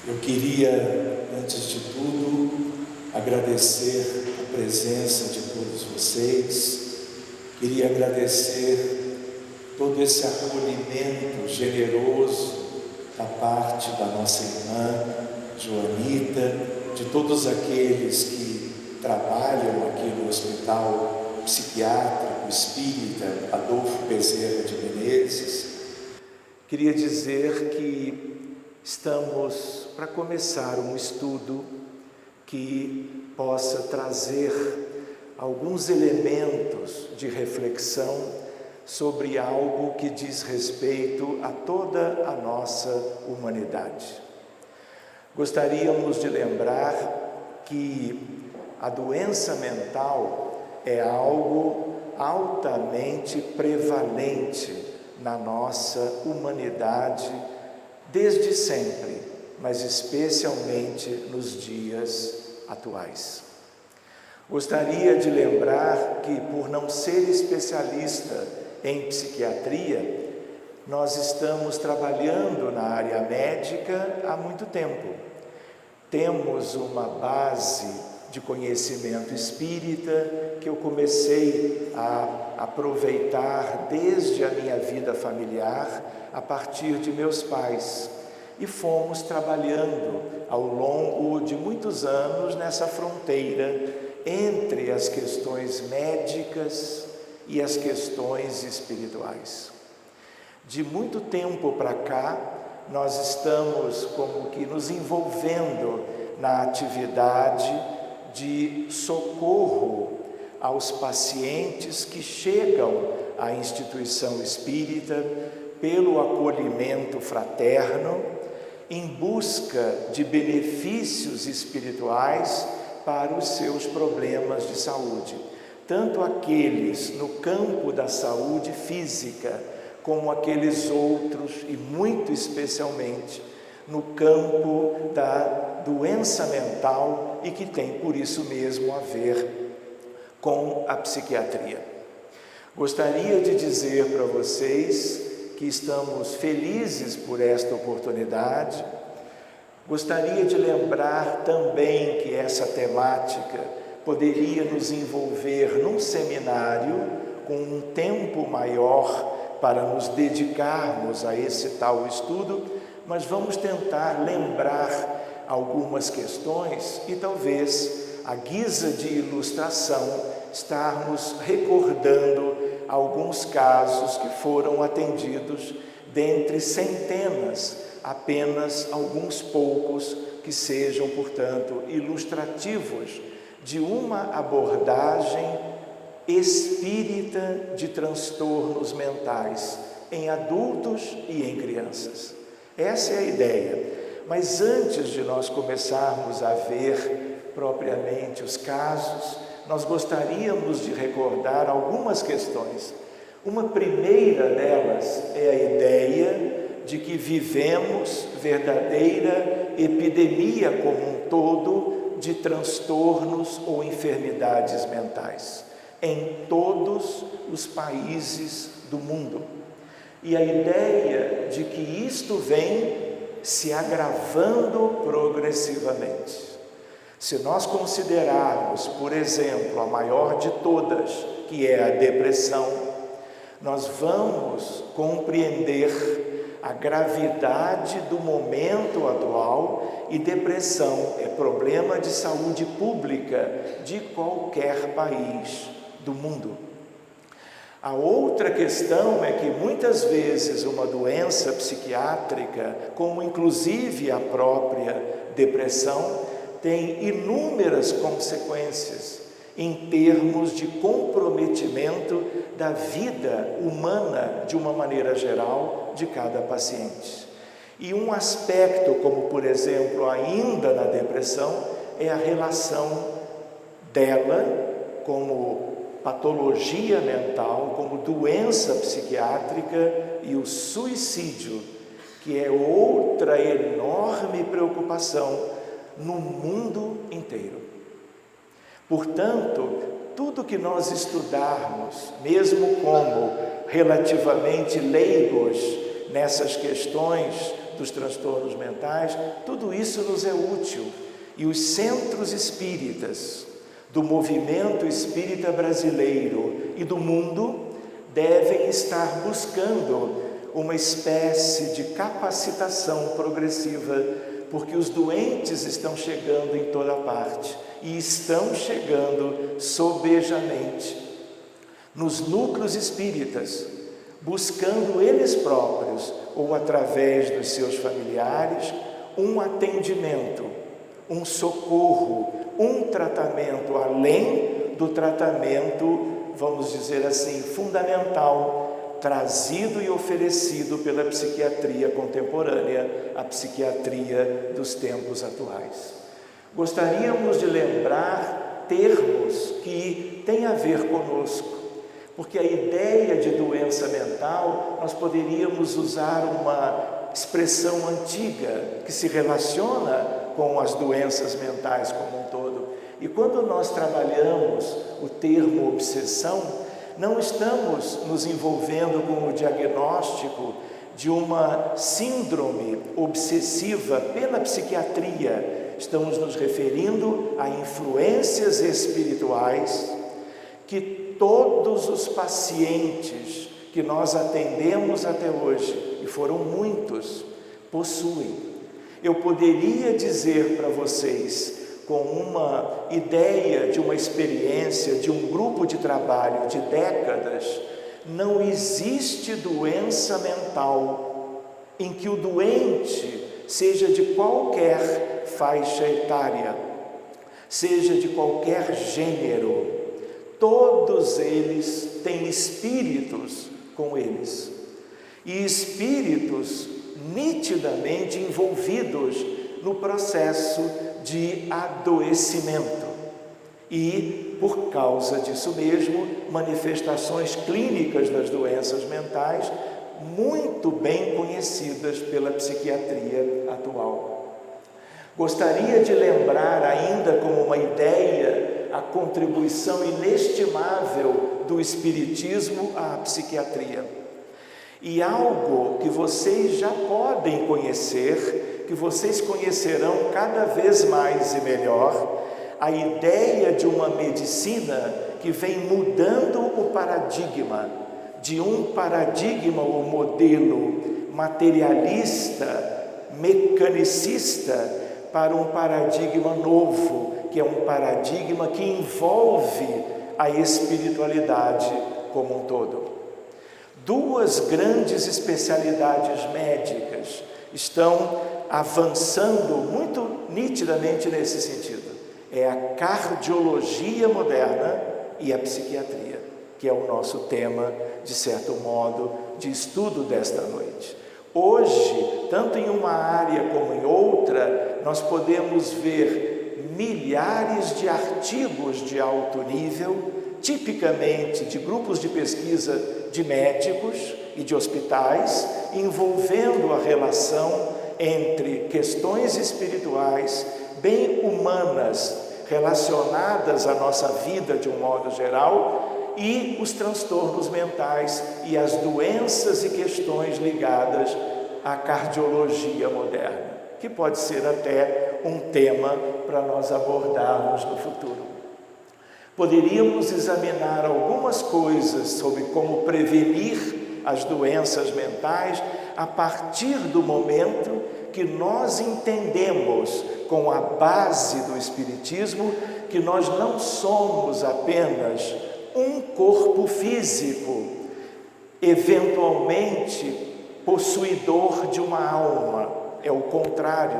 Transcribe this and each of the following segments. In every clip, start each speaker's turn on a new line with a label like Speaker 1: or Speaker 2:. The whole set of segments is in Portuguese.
Speaker 1: Eu queria, antes de tudo, agradecer a presença de todos vocês. Queria agradecer todo esse acolhimento generoso da parte da nossa irmã Joanita, de todos aqueles que trabalham aqui no Hospital Psiquiátrico Espírita Adolfo Bezerra de Menezes. Queria dizer que estamos para começar um estudo que possa trazer alguns elementos de reflexão sobre algo que diz respeito a toda a nossa humanidade. Gostaríamos de lembrar que a doença mental é algo altamente prevalente na nossa humanidade desde sempre, mas especialmente nos dias atuais. Gostaria de lembrar que, por não ser especialista em psiquiatria, nós estamos trabalhando na área médica há muito tempo. Temos uma base de conhecimento espírita que eu comecei a aproveitar desde a minha vida familiar, a partir de meus pais, e fomos trabalhando ao longo de muitos anos nessa fronteira entre as questões médicas e as questões espirituais. De muito tempo para cá, nós estamos como que nos envolvendo na atividade de socorro aos pacientes que chegam à instituição espírita pelo acolhimento fraterno, em busca de benefícios espirituais para os seus problemas de saúde, tanto aqueles no campo da saúde física, como aqueles outros, e muito especialmente no campo da doença mental, e que tem por isso mesmo a ver com a psiquiatria. Gostaria de dizer para vocês que estamos felizes por esta oportunidade. Gostaria de lembrar também que essa temática poderia nos envolver num seminário com um tempo maior para nos dedicarmos a esse tal estudo, mas vamos tentar lembrar algumas questões e talvez, à guisa de ilustração, estarmos recordando alguns casos que foram atendidos dentre centenas, apenas alguns poucos que sejam, portanto, ilustrativos de uma abordagem espírita de transtornos mentais em adultos e em crianças. Essa é a ideia. Mas antes de nós começarmos a ver propriamente os casos, nós gostaríamos de recordar algumas questões. Uma primeira delas é a ideia de que vivemos verdadeira epidemia como um todo de transtornos ou enfermidades mentais em todos os países do mundo. E a ideia de que isto vem se agravando progressivamente. Se nós considerarmos, por exemplo, a maior de todas, que é a depressão, nós vamos compreender a gravidade do momento atual, e depressão é problema de saúde pública de qualquer país do mundo. A outra questão é que muitas vezes uma doença psiquiátrica, como inclusive a própria depressão, tem inúmeras consequências em termos de comprometimento da vida humana de uma maneira geral de cada paciente. E um aspecto, como por exemplo, ainda na depressão, é a relação dela como patologia mental, como doença psiquiátrica, e o suicídio, que é outra enorme preocupação no mundo inteiro. Portanto, tudo que nós estudarmos, mesmo como relativamente leigos nessas questões dos transtornos mentais, tudo isso nos é útil. E os centros espíritas do movimento espírita brasileiro e do mundo devem estar buscando uma espécie de capacitação progressiva, porque os doentes estão chegando em toda parte e estão chegando sobejamente nos núcleos espíritas, buscando eles próprios ou através dos seus familiares um atendimento, um socorro, um tratamento além do tratamento, vamos dizer assim, fundamental, trazido e oferecido pela psiquiatria contemporânea, a psiquiatria dos tempos atuais. Gostaríamos de lembrar termos que têm a ver conosco, porque a ideia de doença mental, nós poderíamos usar uma expressão antiga que se relaciona com as doenças mentais como um todo. E quando nós trabalhamos o termo obsessão, não estamos nos envolvendo com o diagnóstico de uma síndrome obsessiva pela psiquiatria. Estamos nos referindo a influências espirituais que todos os pacientes que nós atendemos até hoje, e foram muitos, possuem. Eu poderia dizer para vocês, com uma ideia de uma experiência, de um grupo de trabalho de décadas, não existe doença mental em que o doente seja de qualquer faixa etária, seja de qualquer gênero, todos eles têm espíritos com eles, e espíritos nitidamente envolvidos no processo de adoecimento e, por causa disso mesmo, manifestações clínicas das doenças mentais muito bem conhecidas pela psiquiatria atual. Gostaria de lembrar ainda como uma ideia a contribuição inestimável do espiritismo à psiquiatria. E algo que vocês já podem conhecer, que vocês conhecerão cada vez mais e melhor, a ideia de uma medicina que vem mudando o paradigma, de um paradigma ou modelo materialista, mecanicista, para um paradigma novo, que é um paradigma que envolve a espiritualidade como um todo. Duas grandes especialidades médicas estão avançando muito nitidamente nesse sentido. É a cardiologia moderna e a psiquiatria, que é o nosso tema, de certo modo, de estudo desta noite. Hoje, tanto em uma área como em outra, nós podemos ver milhares de artigos de alto nível, tipicamente de grupos de pesquisa de médicos e de hospitais, envolvendo a relação entre questões espirituais, bem humanas, relacionadas à nossa vida de um modo geral, e os transtornos mentais e as doenças e questões ligadas à cardiologia moderna, que pode ser até um tema para nós abordarmos no futuro. Poderíamos examinar algumas coisas sobre como prevenir as doenças mentais a partir do momento que nós entendemos, com a base do Espiritismo, que nós não somos apenas um corpo físico, eventualmente possuidor de uma alma. É o contrário,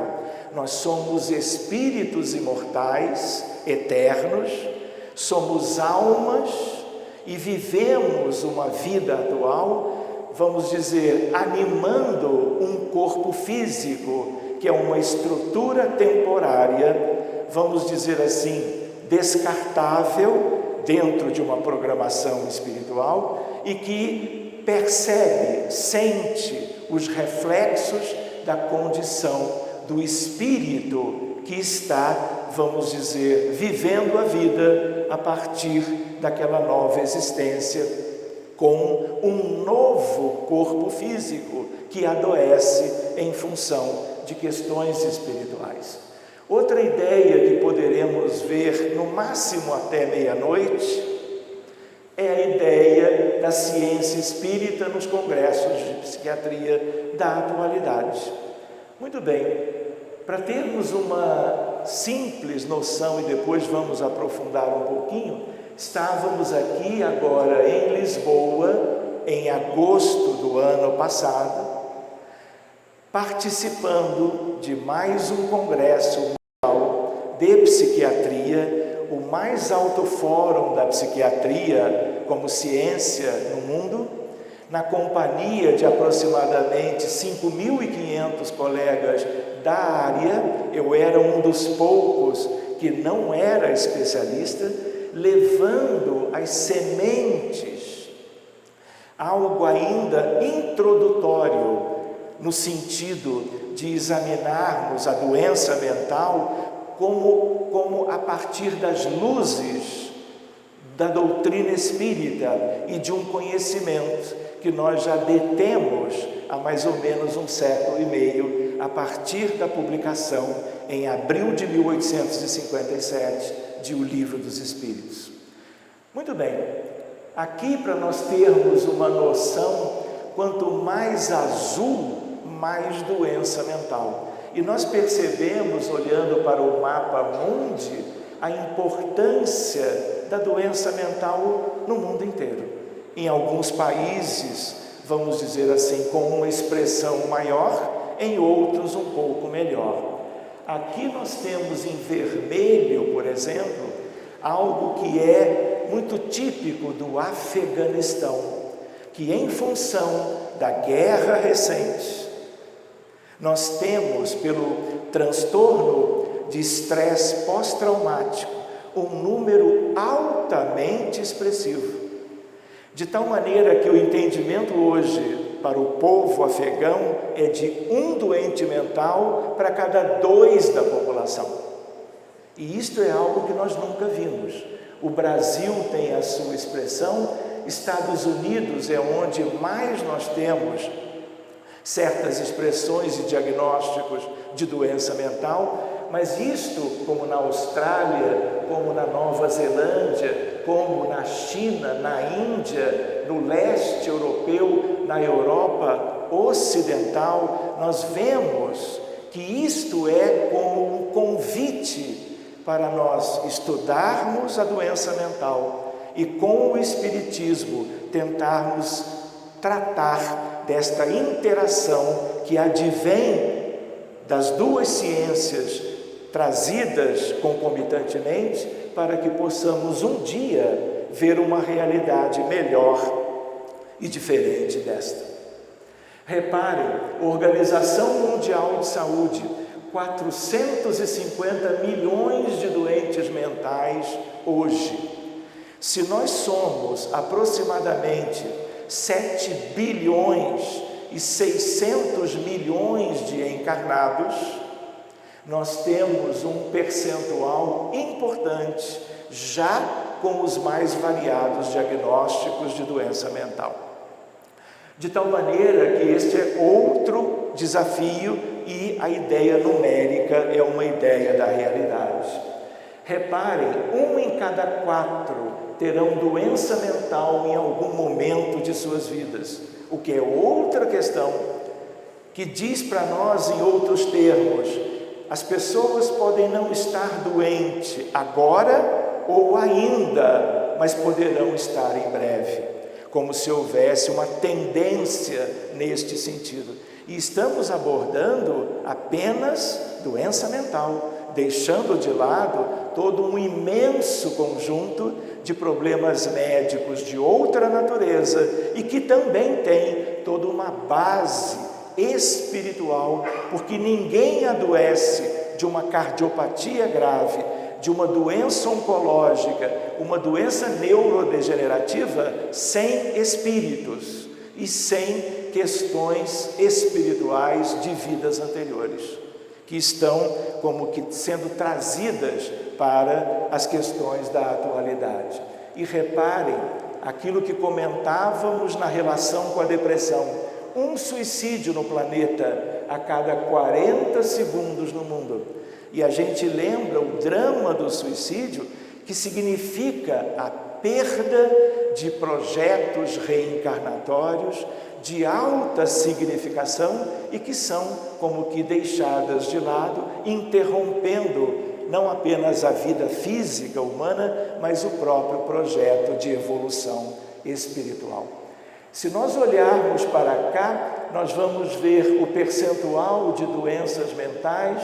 Speaker 1: nós somos espíritos imortais, eternos, somos almas e vivemos uma vida atual, vamos dizer, animando um corpo físico, que é uma estrutura temporária, vamos dizer assim, descartável dentro de uma programação espiritual e que percebe, sente os reflexos da condição do espírito que está, vamos dizer, vivendo a vida a partir daquela nova existência com um novo corpo físico, que adoece em função de questões espirituais. Outra ideia que poderemos ver, no máximo até meia-noite, é a ideia da ciência espírita nos congressos de psiquiatria da atualidade. Muito bem, para termos uma simples noção e depois vamos aprofundar um pouquinho, estávamos aqui agora em Lisboa, em agosto do ano passado, participando de mais um congresso mundial de psiquiatria, o mais alto fórum da psiquiatria como ciência no mundo, na companhia de aproximadamente 5.500 colegas da área. Eu era um dos poucos que não era especialista, levando as sementes, algo ainda introdutório, no sentido de examinarmos a doença mental como a partir das luzes da doutrina espírita e de um conhecimento que nós já detemos há mais ou menos 1,5 séculos, a partir da publicação, em abril de 1857, de O Livro dos Espíritos. Muito bem, aqui para nós termos uma noção, quanto mais azul, mais doença mental. E nós percebemos, olhando para o mapa mundi, a importância da doença mental no mundo inteiro. Em alguns países, vamos dizer assim, com uma expressão maior, em outros um pouco melhor. Aqui nós temos em vermelho, por exemplo, algo que é muito típico do Afeganistão, que em função da guerra recente, nós temos, pelo transtorno de estresse pós-traumático, um número altamente expressivo. De tal maneira que o entendimento hoje para o povo afegão é de um doente mental para cada 2 da população. E isto é algo que nós nunca vimos. O Brasil tem a sua expressão, Estados Unidos é onde mais nós temos certas expressões e diagnósticos de doença mental, mas isto, como na Austrália, como na Nova Zelândia, como na China, na Índia, no leste europeu, na Europa ocidental, nós vemos que isto é como um convite para nós estudarmos a doença mental e, com o Espiritismo, tentarmos tratar desta interação que advém das duas ciências trazidas concomitantemente, para que possamos um dia ver uma realidade melhor e diferente desta. Reparem, Organização Mundial de Saúde, 450 milhões de doentes mentais hoje. Se nós somos aproximadamente 7 bilhões e 600 milhões de encarnados, nós temos um percentual importante, já com os mais variados diagnósticos de doença mental. De tal maneira que este é outro desafio e a ideia numérica é uma ideia da realidade. Reparem, 1 em cada 4 terão doença mental em algum momento de suas vidas, o que é outra questão que diz para nós em outros termos: as pessoas podem não estar doentes agora ou ainda, mas poderão estar em breve, como se houvesse uma tendência neste sentido. E estamos abordando apenas doença mental, deixando de lado todo um imenso conjunto de problemas médicos de outra natureza e que também tem toda uma base espiritual, porque ninguém adoece de uma cardiopatia grave, de uma doença oncológica, uma doença neurodegenerativa sem espíritos e sem questões espirituais de vidas anteriores, que estão como que sendo trazidas para as questões da atualidade. E reparem aquilo que comentávamos na relação com a depressão: um suicídio no planeta a cada 40 segundos no mundo. E a gente lembra o drama do suicídio, que significa a perda de projetos reencarnatórios de alta significação e que são como que deixadas de lado, interrompendo não apenas a vida física humana, mas o próprio projeto de evolução espiritual. Se nós olharmos para cá, nós vamos ver o percentual de doenças mentais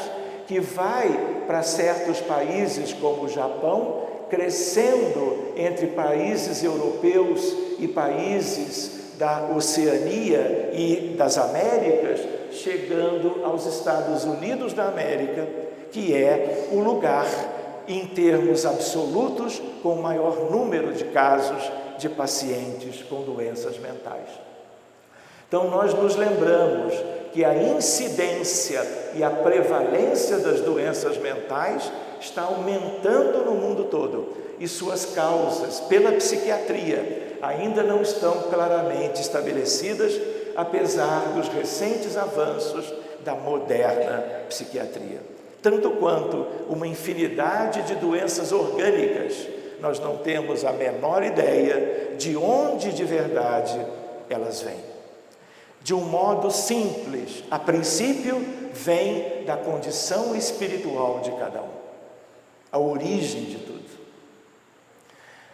Speaker 1: que vai para certos países como o Japão, crescendo entre países europeus e países da Oceania e das Américas, chegando aos Estados Unidos da América, que é o lugar, em termos absolutos, com o maior número de casos de pacientes com doenças mentais. Então, nós nos lembramos que a incidência e a prevalência das doenças mentais está aumentando no mundo todo, e suas causas, pela psiquiatria, ainda não estão claramente estabelecidas, apesar dos recentes avanços da moderna psiquiatria. Tanto quanto uma infinidade de doenças orgânicas, nós não temos a menor ideia de onde de verdade elas vêm. De um modo simples, a princípio, vem da condição espiritual de cada um, a origem de tudo.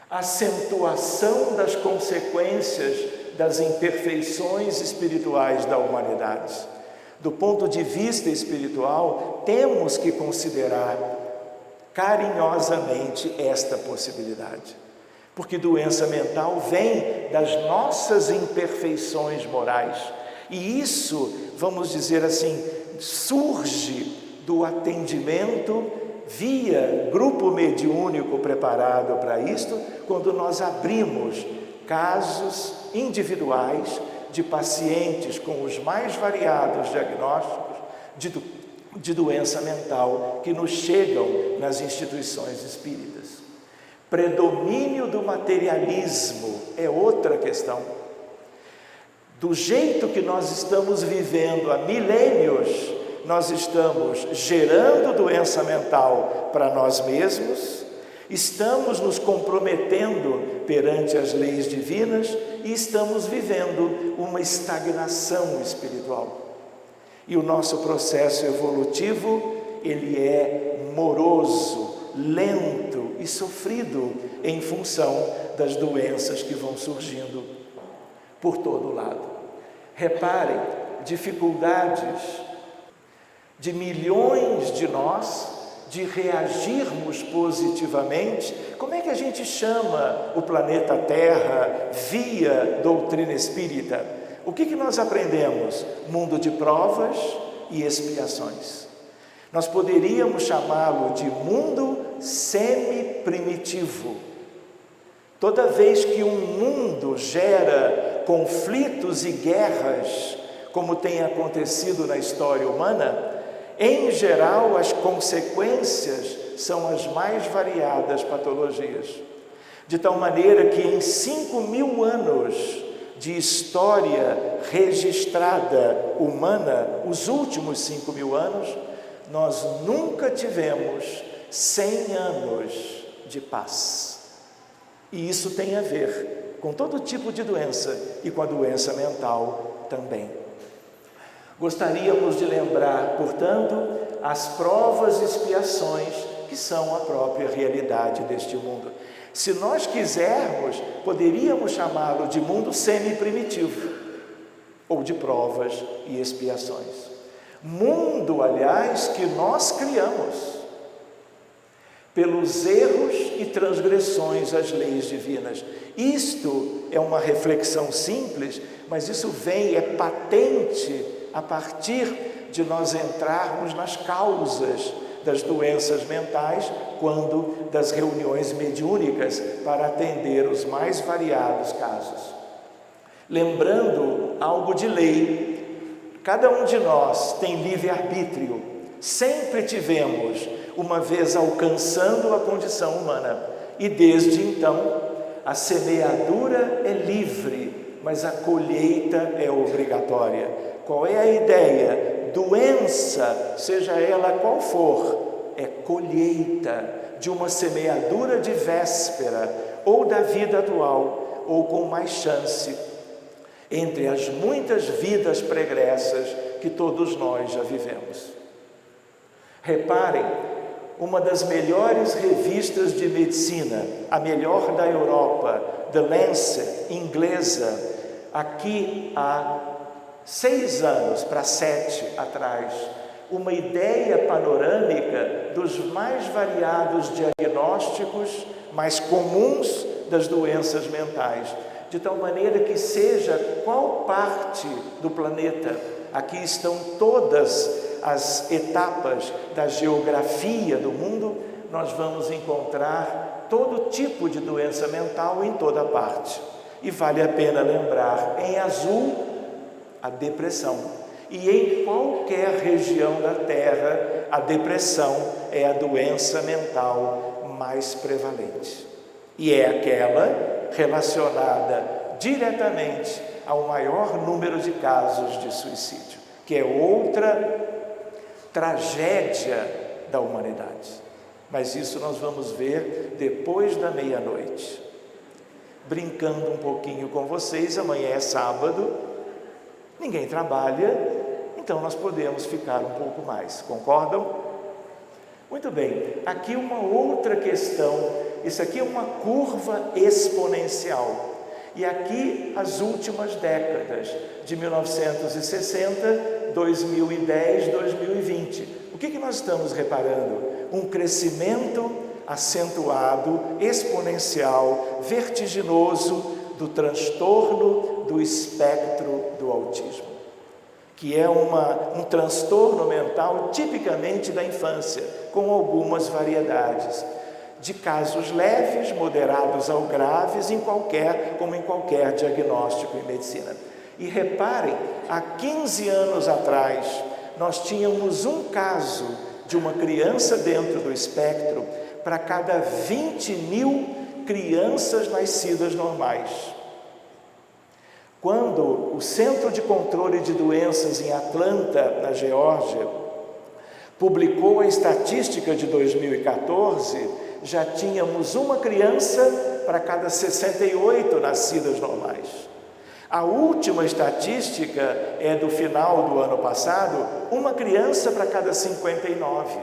Speaker 1: A acentuação das consequências das imperfeições espirituais da humanidade. Do ponto de vista espiritual, temos que considerar carinhosamente esta possibilidade, porque doença mental vem das nossas imperfeições morais, e isso, vamos dizer assim, surge do atendimento via grupo mediúnico preparado para isto, quando nós abrimos casos individuais de pacientes com os mais variados diagnósticos de doença mental que nos chegam nas instituições espíritas. Predomínio do materialismo é outra questão. Do jeito que nós estamos vivendo há milênios, nós estamos gerando doença mental para nós mesmos, estamos nos comprometendo perante as leis divinas e estamos vivendo uma estagnação espiritual. E o nosso processo evolutivo, ele é moroso, lento e sofrido em função das doenças que vão surgindo por todo lado. Reparem, dificuldades de milhões de nós de reagirmos positivamente. Como é que a gente chama o planeta Terra via doutrina espírita? O que nós aprendemos? Mundo de provas e expiações. Nós poderíamos chamá-lo de mundo semi-primitivo. Toda vez que um mundo gera conflitos e guerras, como tem acontecido na história humana, em geral as consequências são as mais variadas patologias. De tal maneira que em 5.000 anos de história registrada humana, os últimos 5.000 anos, nós nunca tivemos 100 anos de paz. E isso tem a ver com todo tipo de doença e com a doença mental também. Gostaríamos de lembrar, portanto, as provas e expiações que são a própria realidade deste mundo. Se nós quisermos, poderíamos chamá-lo de mundo semi-primitivo, ou de provas e expiações. Mundo, aliás, que nós criamos, pelos erros e transgressões às leis divinas. Isto é uma reflexão simples, mas isso vem, é patente, a partir de nós entrarmos nas causas das doenças mentais, quando das reuniões mediúnicas para atender os mais variados casos. Lembrando algo de lei, cada um de nós tem livre-arbítrio, sempre tivemos, uma vez alcançando a condição humana, e desde então a semeadura é livre mas a colheita é obrigatória. Qual é a ideia? Doença, seja ela qual for, é colheita de uma semeadura de véspera ou da vida atual, ou com mais chance, entre as muitas vidas pregressas que todos nós já vivemos. Reparem, uma das melhores revistas de medicina, a melhor da Europa, The Lancet, inglesa, aqui há 6 anos para 7 atrás, uma ideia panorâmica dos mais variados diagnósticos mais comuns das doenças mentais, de tal maneira que seja qual parte do planeta, aqui estão todas as etapas da geografia do mundo, nós vamos encontrar todo tipo de doença mental em toda parte. E vale a pena lembrar, em azul, a depressão. E em qualquer região da Terra, a depressão é a doença mental mais prevalente. E é aquela relacionada diretamente ao maior número de casos de suicídio, que é outra tragédia da humanidade. Mas isso nós vamos ver depois da meia-noite. Brincando um pouquinho com vocês, amanhã é sábado, ninguém trabalha, então nós podemos ficar um pouco mais, concordam? Muito bem, aqui uma outra questão, isso aqui é uma curva exponencial, e aqui as últimas décadas, de 1960, 2010, 2020. O que nós estamos reparando? Um crescimento acentuado, exponencial, vertiginoso do transtorno do espectro do autismo, que é um transtorno mental tipicamente da infância, com algumas variedades, de casos leves, moderados ao graves, como em qualquer diagnóstico em medicina. E reparem, há 15 anos atrás, nós tínhamos um caso de uma criança dentro do espectro para cada 20.000 crianças nascidas normais. Quando o Centro de Controle de Doenças em Atlanta, na Geórgia, publicou a estatística de 2014, já tínhamos uma criança para cada 68 nascidas normais. A última estatística é do final do ano passado, uma criança para cada 59,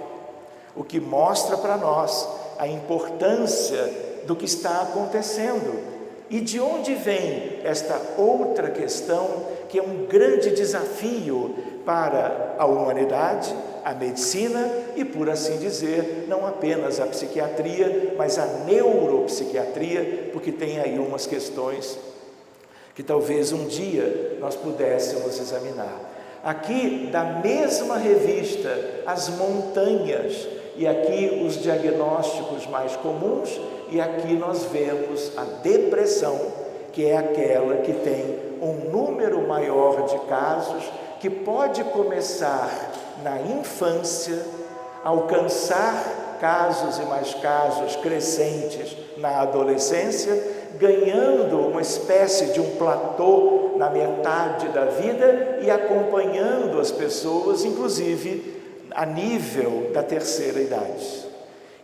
Speaker 1: o que mostra para nós a importância do que está acontecendo. E de onde vem esta outra questão, que é um grande desafio para a humanidade, a medicina e, por assim dizer, não apenas a psiquiatria, mas a neuropsiquiatria, porque tem aí umas questões que talvez um dia nós pudéssemos examinar. Aqui, da mesma revista, as montanhas, e aqui os diagnósticos mais comuns, e aqui nós vemos a depressão, que é aquela que tem um número maior de casos, que pode começar na infância, alcançar casos e mais casos crescentes na adolescência, ganhando uma espécie de um platô na metade da vida e acompanhando as pessoas, inclusive a nível da terceira idade.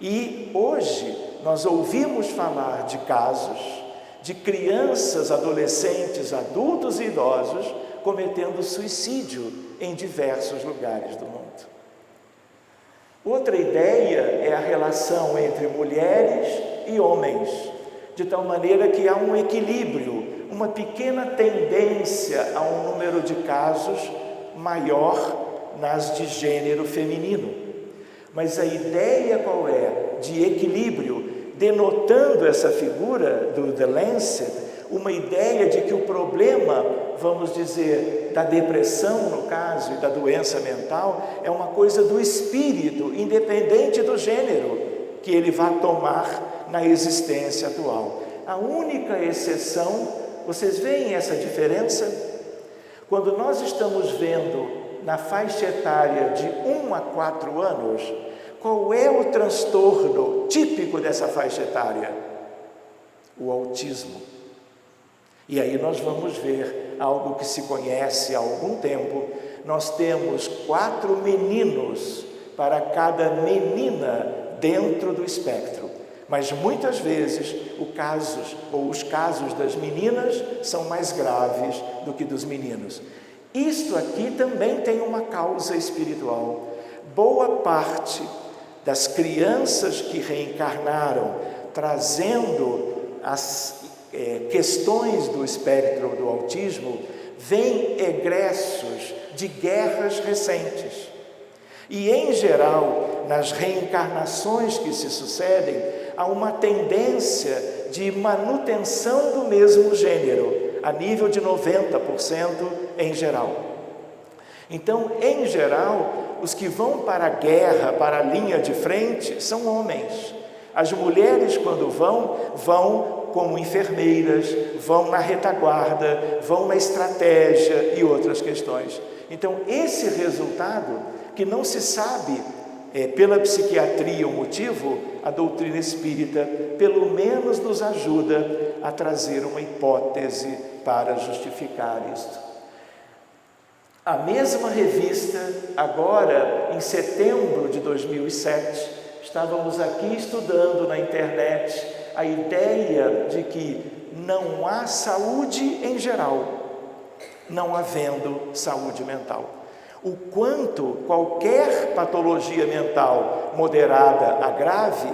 Speaker 1: E hoje nós ouvimos falar de casos de crianças, adolescentes, adultos e idosos cometendo suicídio em diversos lugares do mundo. Outra ideia é a relação entre mulheres e homens, de tal maneira que há um equilíbrio, uma pequena tendência a um número de casos maior nas de gênero feminino. Mas a ideia qual é? De equilíbrio, denotando essa figura do The Lancet, uma ideia de que o problema, vamos dizer, da depressão no caso e da doença mental, é uma coisa do espírito, independente do gênero que ele vai tomar na existência atual. A única exceção, vocês veem essa diferença? Quando nós estamos vendo na faixa etária de 1 a 4 anos, qual é o transtorno típico dessa faixa etária? O autismo. E aí nós vamos ver algo que se conhece há algum tempo. Nós temos 4 meninos para cada menina dentro do espectro. Mas muitas vezes os casos das meninas são mais graves do que dos meninos. Isto aqui também tem uma causa espiritual. Boa parte das crianças que reencarnaram, trazendo as questões do espectro do autismo, vêm egressos de guerras recentes. E, em geral, nas reencarnações que se sucedem, há uma tendência de manutenção do mesmo gênero, a nível de 90% em geral. Então, em geral, os que vão para a guerra, para a linha de frente, são homens. As mulheres, quando vão como enfermeiras, vão na retaguarda, vão na estratégia e outras questões. Então, esse resultado, que não se sabe pela psiquiatria o motivo, a doutrina espírita pelo menos nos ajuda a trazer uma hipótese para justificar isto. A mesma revista, agora em setembro de 2007, estávamos aqui estudando na internet a ideia de que não há saúde em geral, não havendo saúde mental. O quanto qualquer patologia mental moderada a grave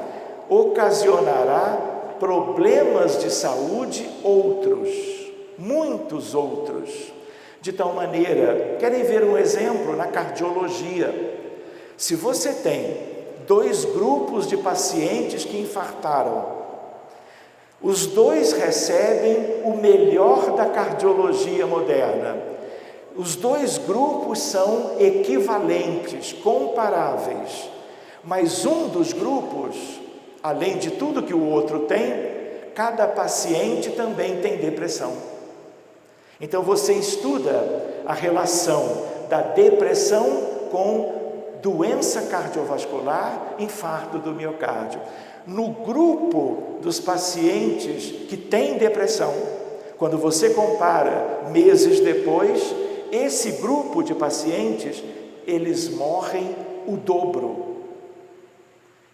Speaker 1: ocasionará problemas de saúde outros, muitos outros. De tal maneira, querem ver um exemplo na cardiologia? Se você tem 2 grupos de pacientes que infartaram, os 2 recebem o melhor da cardiologia moderna. Os 2 grupos são equivalentes, comparáveis, mas um dos grupos, além de tudo que o outro tem, cada paciente também tem depressão. Então você estuda a relação da depressão com doença cardiovascular, infarto do miocárdio. No grupo dos pacientes que têm depressão, quando você compara meses depois, esse grupo de pacientes, eles morrem o dobro.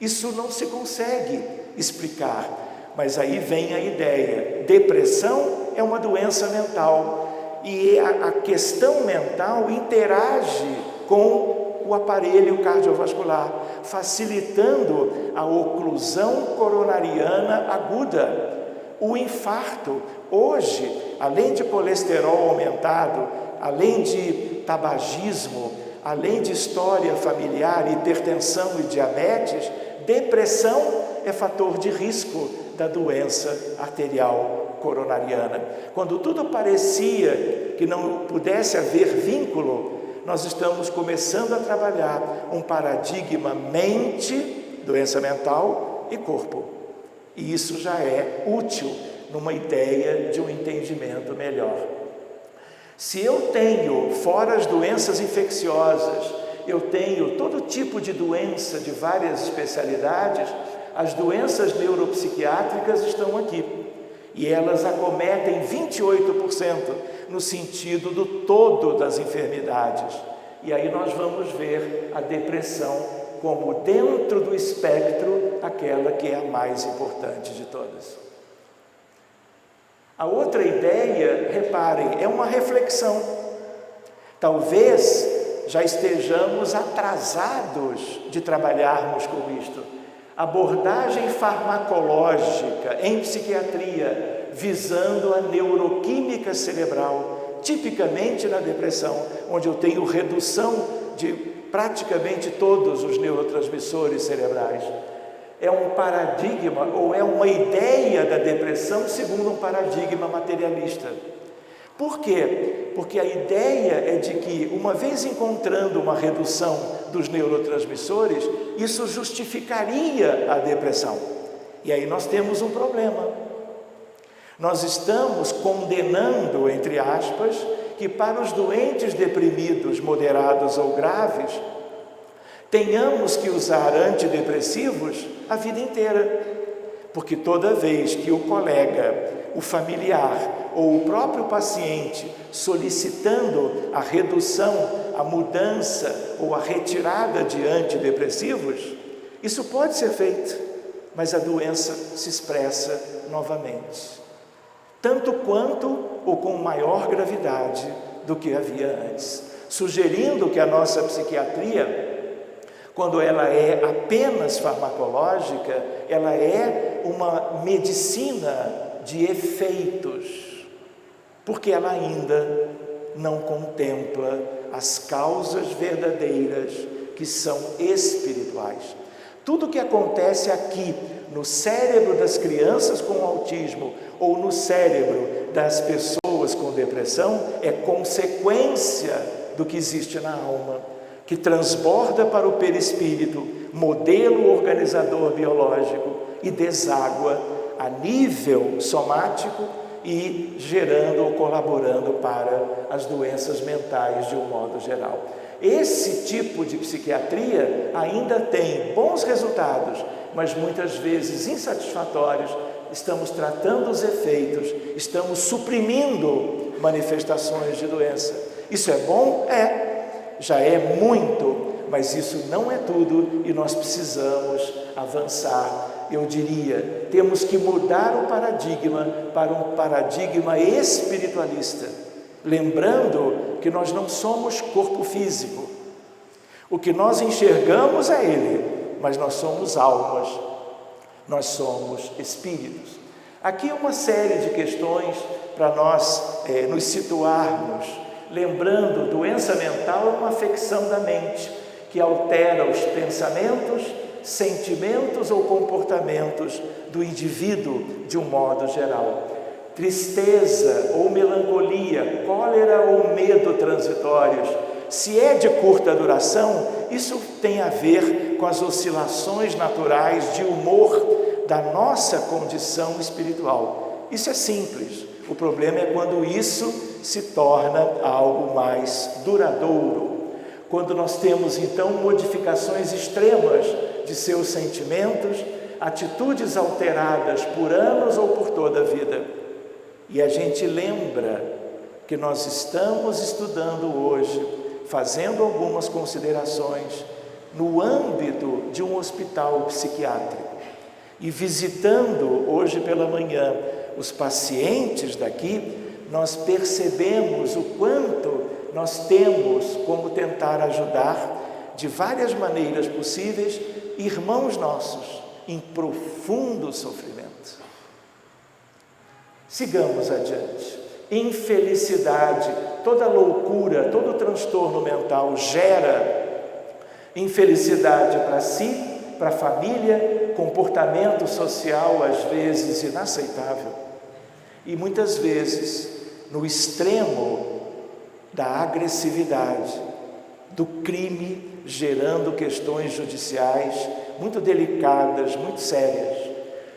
Speaker 1: Isso não se consegue explicar, mas aí vem a ideia. Depressão é uma doença mental e a questão mental interage com o aparelho cardiovascular, facilitando a oclusão coronariana aguda. O infarto, hoje, além de colesterol aumentado, além de tabagismo, além de história familiar, hipertensão e diabetes, depressão é fator de risco da doença arterial coronariana. Quando tudo parecia que não pudesse haver vínculo, nós estamos começando a trabalhar um paradigma mente, doença mental e corpo. E isso já é útil numa ideia de um entendimento melhor. Se eu tenho, fora as doenças infecciosas, eu tenho todo tipo de doença de várias especialidades, as doenças neuropsiquiátricas estão aqui. E elas acometem 28% no sentido do todo das enfermidades. E aí nós vamos ver a depressão como dentro do espectro, aquela que é a mais importante de todas. A outra ideia, reparem, é uma reflexão. Talvez já estejamos atrasados de trabalharmos com isto. Abordagem farmacológica em psiquiatria, visando a neuroquímica cerebral, tipicamente na depressão, onde eu tenho redução de praticamente todos os neurotransmissores cerebrais. É um paradigma, ou é uma ideia da depressão segundo um paradigma materialista. Por quê? Porque a ideia é de que, uma vez encontrando uma redução dos neurotransmissores, isso justificaria a depressão. E aí nós temos um problema. Nós estamos condenando, entre aspas, que para os doentes deprimidos, moderados ou graves, tenhamos que usar antidepressivos a vida inteira. porque toda vez que o colega, o familiar ou o próprio paciente solicitando a redução, a mudança ou a retirada de antidepressivos, isso pode ser feito, mas a doença se expressa novamente, tanto quanto ou com maior gravidade do que havia antes, sugerindo que a nossa psiquiatria, quando ela é apenas farmacológica, ela é uma medicina de efeitos, porque ela ainda não contempla as causas verdadeiras que são espirituais. Tudo que acontece aqui no cérebro das crianças com autismo ou no cérebro das pessoas com depressão é consequência do que existe na alma, que transborda para o perispírito, modelo organizador biológico, e deságua a nível somático e gerando ou colaborando para as doenças mentais de um modo geral. Esse tipo de psiquiatria ainda tem bons resultados, mas muitas vezes insatisfatórios. Estamos tratando os efeitos, estamos suprimindo manifestações de doença. Isso é bom? Já é muito, mas isso não é tudo e nós precisamos avançar. Eu diria, temos que mudar o paradigma para um paradigma espiritualista, lembrando que nós não somos corpo físico. O que nós enxergamos é ele, mas nós somos almas, nós somos espíritos. Aqui uma série de questões para nós nos situarmos, lembrando, doença mental é uma afecção da mente, que altera os pensamentos, sentimentos ou comportamentos do indivíduo de um modo geral. Tristeza ou melancolia, cólera ou medo transitórios, se é de curta duração, isso tem a ver com as oscilações naturais de humor da nossa condição espiritual. Isso é simples. O problema é quando isso se torna algo mais duradouro. Quando nós temos então modificações extremas de seus sentimentos, atitudes alteradas por anos ou por toda a vida. E a gente lembra que nós estamos estudando hoje, fazendo algumas considerações no âmbito de um hospital psiquiátrico e visitando hoje pela manhã os pacientes daqui, nós percebemos o quanto nós temos como tentar ajudar de várias maneiras possíveis irmãos nossos em profundo sofrimento. Sigamos adiante. Infelicidade, toda loucura, todo transtorno mental gera infelicidade para si, para a família, comportamento social às vezes inaceitável. E muitas vezes, no extremo da agressividade, do crime, gerando questões judiciais muito delicadas, muito sérias.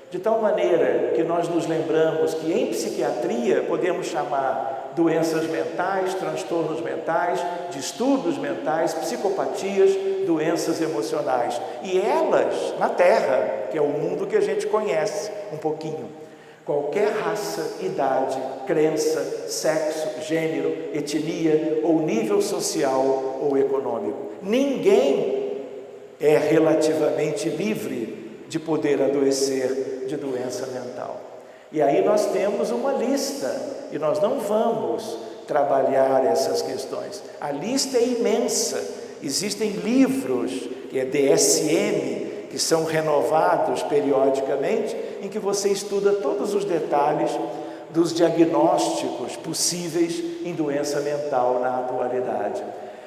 Speaker 1: De tal maneira que nós nos lembramos que em psiquiatria podemos chamar doenças mentais, transtornos mentais, distúrbios mentais, psicopatias, doenças emocionais. E elas, na Terra, que é o mundo que a gente conhece um pouquinho, qualquer raça, idade, crença, sexo, gênero, etnia ou nível social ou econômico. Ninguém é relativamente livre de poder adoecer de doença mental. E aí nós temos uma lista, e nós não vamos trabalhar essas questões. A lista é imensa. Existem livros, que é DSM, que são renovados periodicamente, em que você estuda todos os detalhes dos diagnósticos possíveis em doença mental na atualidade.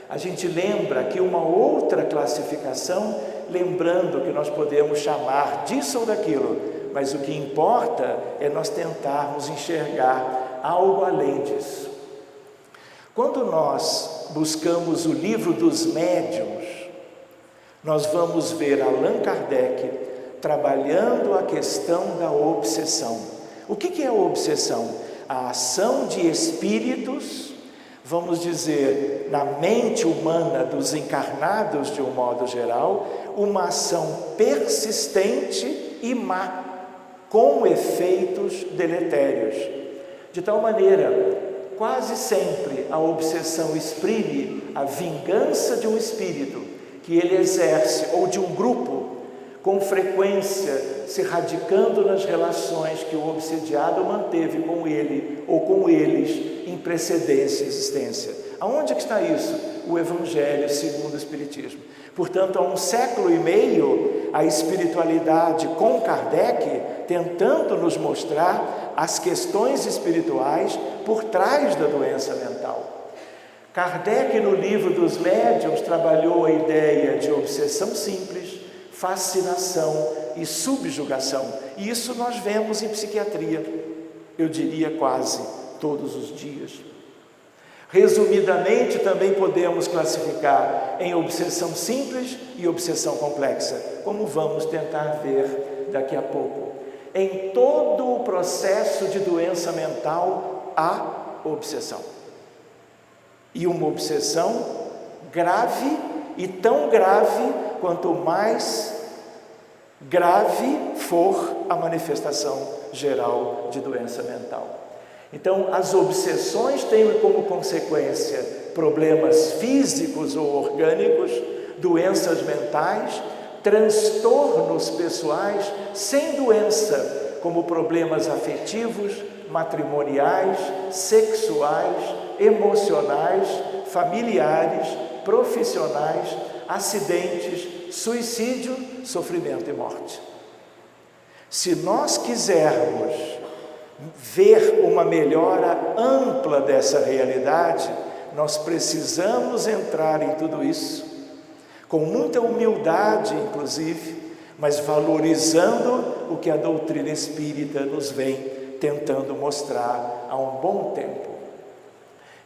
Speaker 1: A gente lembra que uma outra classificação, lembrando que nós podemos chamar disso ou daquilo, mas o que importa é nós tentarmos enxergar algo além disso. Quando nós buscamos o livro dos médiuns, nós vamos ver Allan Kardec trabalhando a questão da obsessão. O que é a obsessão? A ação de espíritos, vamos dizer, na mente humana dos encarnados de um modo geral, uma ação persistente e má, com efeitos deletérios. De tal maneira, quase sempre a obsessão exprime a vingança de um espírito que ele exerce, ou de um grupo, com frequência se radicando nas relações que o obsediado manteve com ele ou com eles em precedência e existência. Aonde que está isso? O Evangelho segundo o Espiritismo. Portanto, há 1,5 séculos, a espiritualidade com Kardec tentando nos mostrar as questões espirituais por trás da doença mental. Kardec, no livro dos Médiuns, trabalhou a ideia de obsessão simples, fascinação e subjugação. E isso nós vemos em psiquiatria, eu diria quase todos os dias. Resumidamente, também podemos classificar em obsessão simples e obsessão complexa, como vamos tentar ver daqui a pouco. Em todo o processo de doença mental há obsessão. E uma obsessão grave, e tão grave quanto mais grave for a manifestação geral de doença mental. Então, as obsessões têm como consequência problemas físicos ou orgânicos, doenças mentais, transtornos pessoais sem doença, como problemas afetivos, matrimoniais, sexuais, emocionais, familiares, profissionais, acidentes, suicídio, sofrimento e morte. Se nós quisermos ver uma melhora ampla dessa realidade, nós precisamos entrar em tudo isso, com muita humildade, inclusive, mas valorizando o que a doutrina espírita nos vem tentando mostrar há um bom tempo.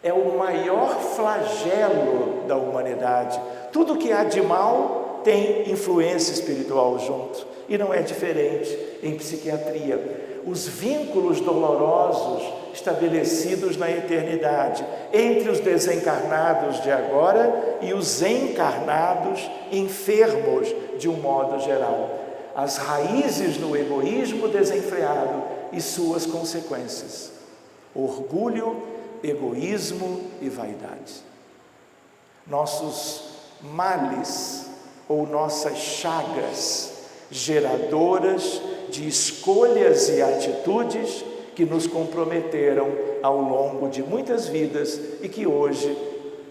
Speaker 1: É o maior flagelo da humanidade. Tudo que há de mal tem influência espiritual junto, e não é diferente em psiquiatria. Os vínculos dolorosos estabelecidos na eternidade entre os desencarnados de agora e os encarnados enfermos de um modo geral. As raízes do egoísmo desenfreado e suas consequências: orgulho, egoísmo e vaidade. Nossos males ou nossas chagas geradoras de escolhas e atitudes que nos comprometeram ao longo de muitas vidas e que hoje,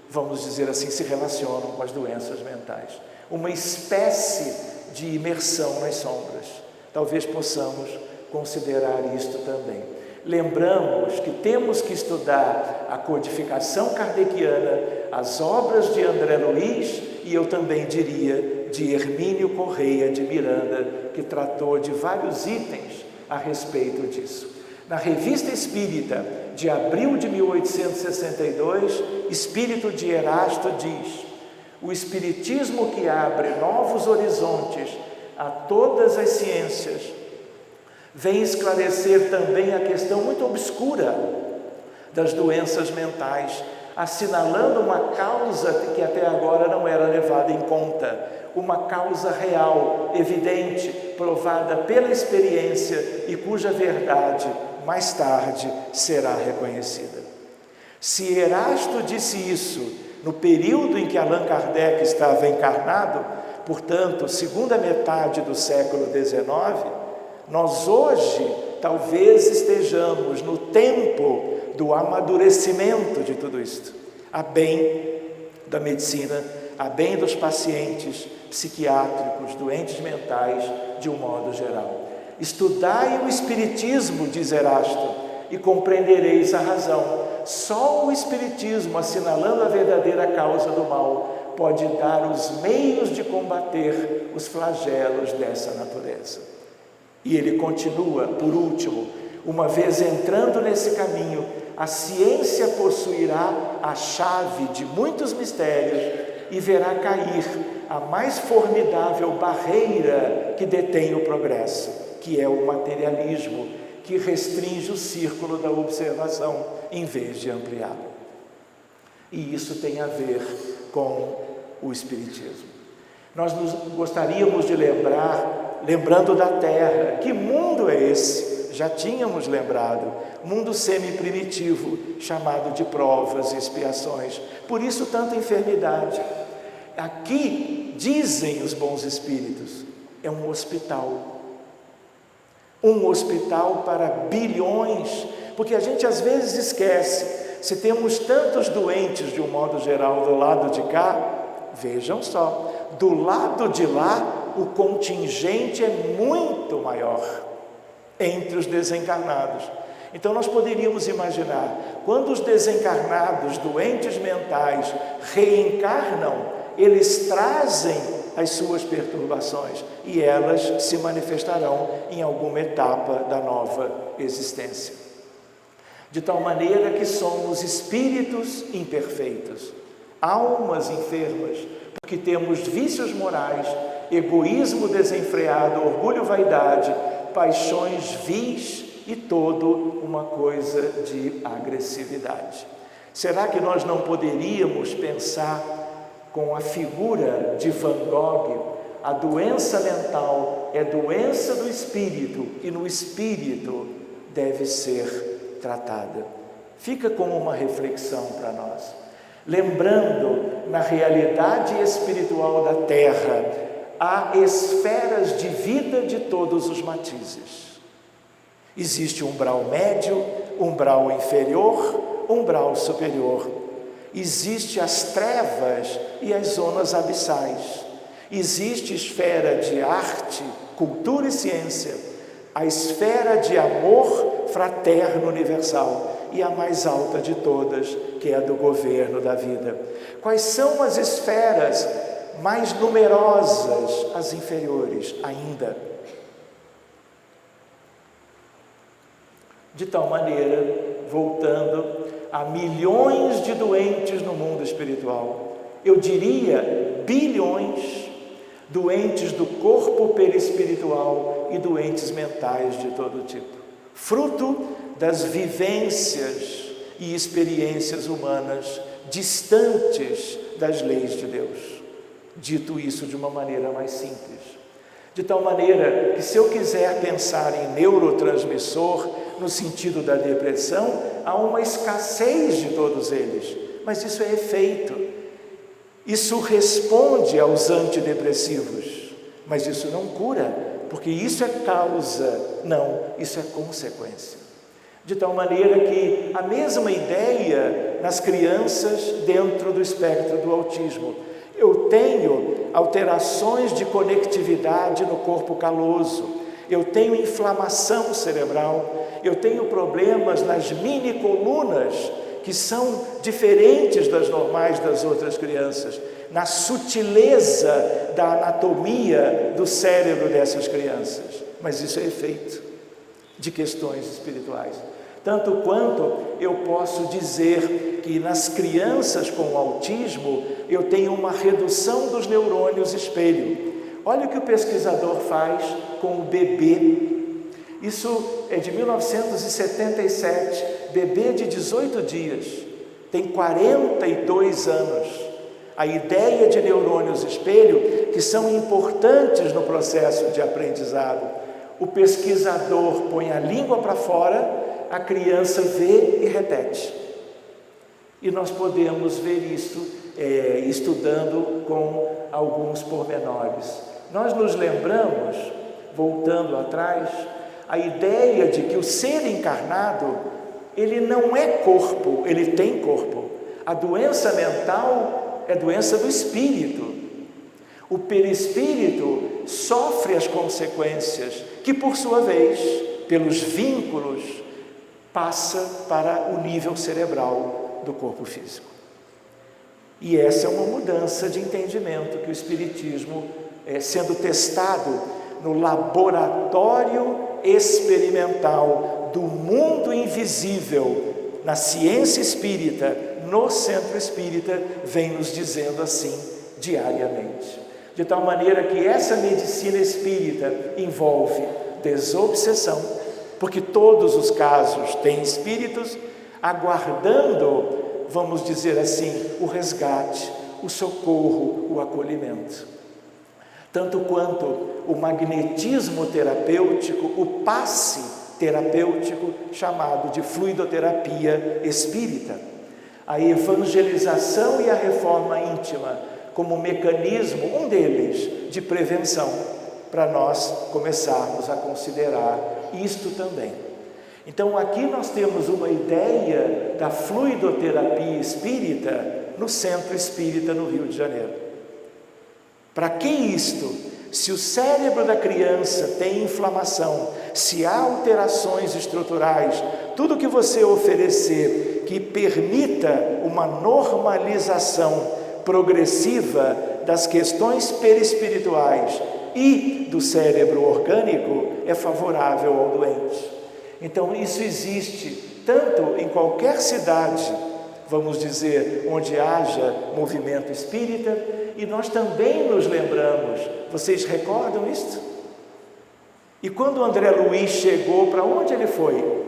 Speaker 1: vamos dizer assim, se relacionam com as doenças mentais. Uma espécie de imersão nas sombras. Talvez possamos considerar isto também. Lembramos que temos que estudar a codificação kardeciana, as obras de André Luiz e eu também diria de Hermínio Correia de Miranda, que tratou de vários itens a respeito disso. Na Revista Espírita, de abril de 1862, Espírito de Erasto diz: o Espiritismo que abre novos horizontes a todas as ciências vem esclarecer também a questão muito obscura das doenças mentais, assinalando uma causa que até agora não era levada em conta, uma causa real, evidente, provada pela experiência e cuja verdade mais tarde será reconhecida. Se Erasto disse isso no período em que Allan Kardec estava encarnado, portanto, segunda metade do século XIX, nós hoje talvez estejamos no tempo do amadurecimento de tudo isto, a bem da medicina, a bem dos pacientes psiquiátricos, doentes mentais, de um modo geral. Estudai o Espiritismo, diz Erasto, e compreendereis a razão. Só o Espiritismo, assinalando a verdadeira causa do mal, pode dar os meios de combater os flagelos dessa natureza. E ele continua, por último, uma vez entrando nesse caminho, a ciência possuirá a chave de muitos mistérios e verá cair a mais formidável barreira que detém o progresso, que é o materialismo, que restringe o círculo da observação em vez de ampliá-lo. E isso tem a ver com o Espiritismo. Nós gostaríamos de lembrar lembrando da terra. Que mundo é esse? Já tínhamos lembrado. Mundo semi-primitivo, chamado de provas e expiações. Por isso tanta enfermidade. Aqui, dizem os bons espíritos, é um hospital. Um hospital para bilhões, porque a gente às vezes esquece. Se temos tantos doentes de um modo geral do lado de cá, vejam só, do lado de lá o contingente é muito maior entre os desencarnados. Então nós poderíamos imaginar, quando os desencarnados, doentes mentais, reencarnam, eles trazem as suas perturbações e elas se manifestarão em alguma etapa da nova existência. De tal maneira que somos espíritos imperfeitos, almas enfermas, porque temos vícios morais, egoísmo desenfreado, orgulho, vaidade, paixões vis e todo uma coisa de agressividade. Será que nós não poderíamos pensar com a figura de Van Gogh? A doença mental é doença do espírito e no espírito deve ser tratada. Fica como uma reflexão para nós. Lembrando, na realidade espiritual da Terra, há esferas de vida de todos os matizes. Existe um umbral médio, umbral inferior, umbral superior. Existe as trevas e as zonas abissais. Existe esfera de arte, cultura e ciência, a esfera de amor fraterno universal e a mais alta de todas, que é a do governo da vida. Quais são as esferas mais numerosas? As inferiores ainda. De tal maneira, voltando, há milhões de doentes no mundo espiritual. Eu diria bilhões, doentes do corpo perispiritual e doentes mentais de todo tipo. Fruto das vivências e experiências humanas distantes das leis de Deus. Dito isso de uma maneira mais simples. De tal maneira que, se eu quiser pensar em neurotransmissor no sentido da depressão, há uma escassez de todos eles, mas isso é efeito. Isso responde aos antidepressivos, mas isso não cura, porque isso é causa, não, isso é consequência. De tal maneira que a mesma ideia nas crianças dentro do espectro do autismo. Eu tenho alterações de conectividade no corpo caloso, eu tenho inflamação cerebral, eu tenho problemas nas mini colunas, que são diferentes das normais das outras crianças, na sutileza da anatomia do cérebro dessas crianças. Mas isso é efeito de questões espirituais. Tanto quanto eu posso dizer que nas crianças com autismo eu tenho uma redução dos neurônios espelho. Olha o que o pesquisador faz com o bebê. Isso é de 1977, bebê de 18 dias, tem 42 anos. A ideia de neurônios espelho, que são importantes no processo de aprendizado. O pesquisador põe a língua para fora, a criança vê e repete. E nós podemos ver isso estudando com alguns pormenores. Nós nos lembramos, voltando atrás, a ideia de que o ser encarnado, ele não é corpo, ele tem corpo. A doença mental é doença do espírito. O perispírito sofre as consequências, que por sua vez, pelos vínculos, passa para o nível cerebral do corpo físico. E essa é uma mudança de entendimento que o Espiritismo, sendo testado no laboratório experimental do mundo invisível, na ciência espírita, no centro espírita, vem nos dizendo assim diariamente. De tal maneira que essa medicina espírita envolve desobsessão, porque todos os casos têm espíritos aguardando, vamos dizer assim, o resgate, o socorro, o acolhimento. tanto quanto o magnetismo terapêutico, o passe terapêutico chamado de fluidoterapia espírita, a evangelização e a reforma íntima como mecanismo, um deles, de prevenção, para nós começarmos a considerar isto também. Então aqui nós temos uma ideia da fluidoterapia espírita no Centro Espírita no Rio de Janeiro. Para que isto? Se o cérebro da criança tem inflamação, se há alterações estruturais, tudo que você oferecer que permita uma normalização progressiva das questões perispirituais e do cérebro orgânico é favorável ao doente. Então isso existe tanto em qualquer cidade, vamos dizer, onde haja movimento espírita, e nós também nos lembramos, vocês recordam isto? E quando André Luiz chegou, para onde ele foi?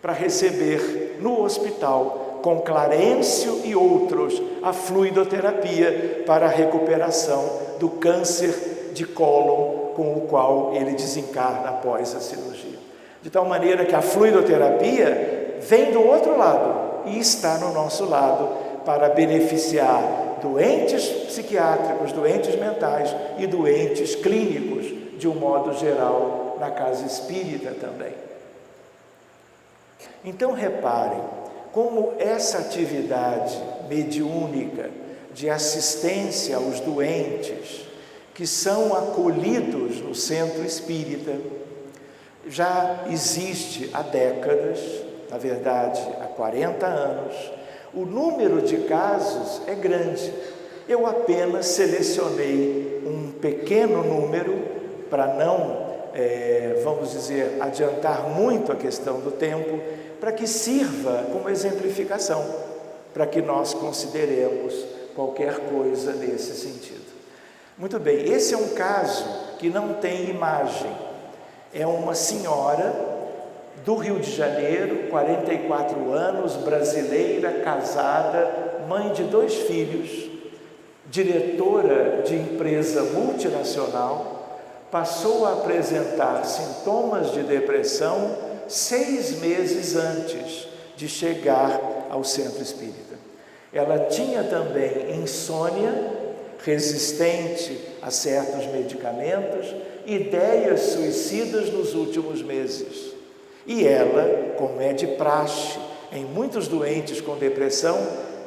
Speaker 1: Para receber no hospital, com Clarencio e outros, a fluidoterapia para a recuperação do câncer de cólon com o qual ele desencarna após a cirurgia. De tal maneira que a fluidoterapia vem do outro lado e está no nosso lado para beneficiar doentes psiquiátricos, doentes mentais e doentes clínicos, de um modo geral, na casa espírita também. Então reparem como essa atividade mediúnica de assistência aos doentes que são acolhidos no centro espírita já existe há décadas, na verdade há 40 anos. O número de casos é grande. Eu apenas selecionei um pequeno número para não, vamos dizer, adiantar muito a questão do tempo, para que sirva como exemplificação, para que nós consideremos qualquer coisa nesse sentido. Muito bem, esse é um caso que não tem imagem. É uma senhora do Rio de Janeiro, 44 anos, brasileira, casada, mãe de 2 filhos, diretora de empresa multinacional, passou a apresentar sintomas de depressão 6 meses antes de chegar ao centro espírita. Ela tinha também insônia, resistente a certos medicamentos, ideias suicidas nos últimos meses. E ela, como é de praxe em muitos doentes com depressão,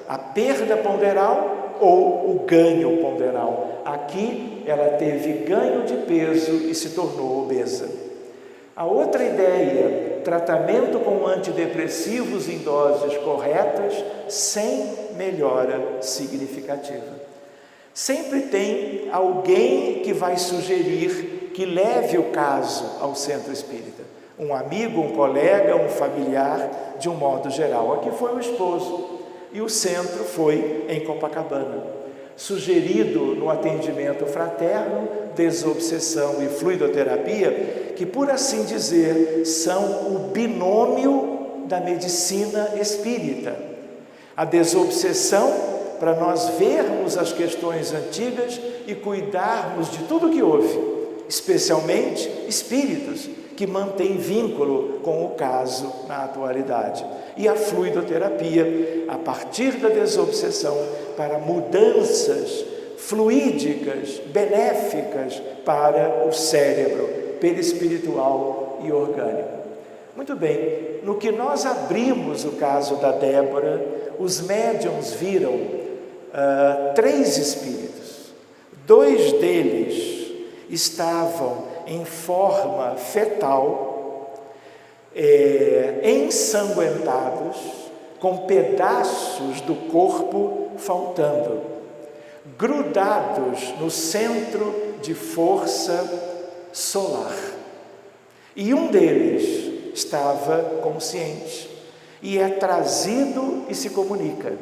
Speaker 1: a perda ponderal ou o ganho ponderal. Aqui ela teve ganho de peso e se tornou obesa. A outra ideia, tratamento com antidepressivos em doses corretas, sem melhora significativa. Sempre tem alguém que vai sugerir que leve o caso ao centro espírita. Um amigo, um colega, um familiar, de um modo geral. Aqui foi o esposo e o centro foi em Copacabana. Sugerido no atendimento fraterno, desobsessão e fluidoterapia, que por assim dizer são o binômio da medicina espírita. A desobsessão para nós vermos as questões antigas e cuidarmos de tudo que houve, especialmente espíritos que mantêm vínculo com o caso na atualidade. E a fluidoterapia, a partir da desobsessão, para mudanças fluídicas, benéficas para o cérebro perispiritual e orgânico. Muito bem, no que nós abrimos o caso da Débora, os médiuns viram 3 espíritos. 2 deles estavam em forma fetal, ensanguentados, com pedaços do corpo faltando, grudados no centro de força solar. E um deles estava consciente e é trazido e se comunica.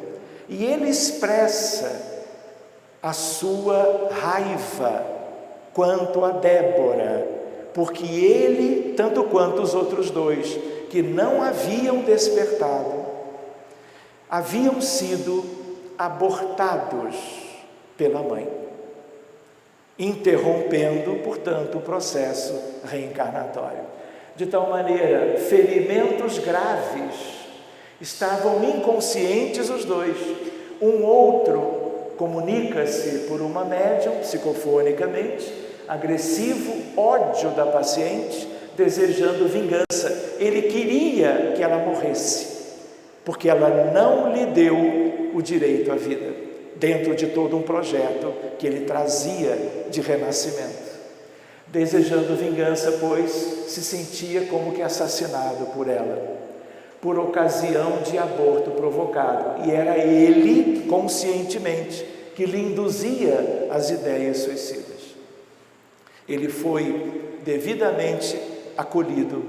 Speaker 1: E ele expressa a sua raiva quanto a Débora, porque ele, tanto quanto os outros 2, que não haviam despertado, haviam sido abortados pela mãe. interrompendo, portanto, o processo reencarnatório. De tal maneira, ferimentos graves, estavam inconscientes os dois. Um outro comunica-se por uma médium, psicofonicamente, agressivo, ódio da paciente, desejando vingança. Ele queria que ela morresse, porque ela não lhe deu o direito à vida, dentro de todo um projeto que ele trazia de renascimento. Desejando vingança, pois, se sentia como que assassinado por ela, por ocasião de aborto provocado, e era ele, conscientemente, que lhe induzia as ideias suicidas. Ele foi devidamente acolhido,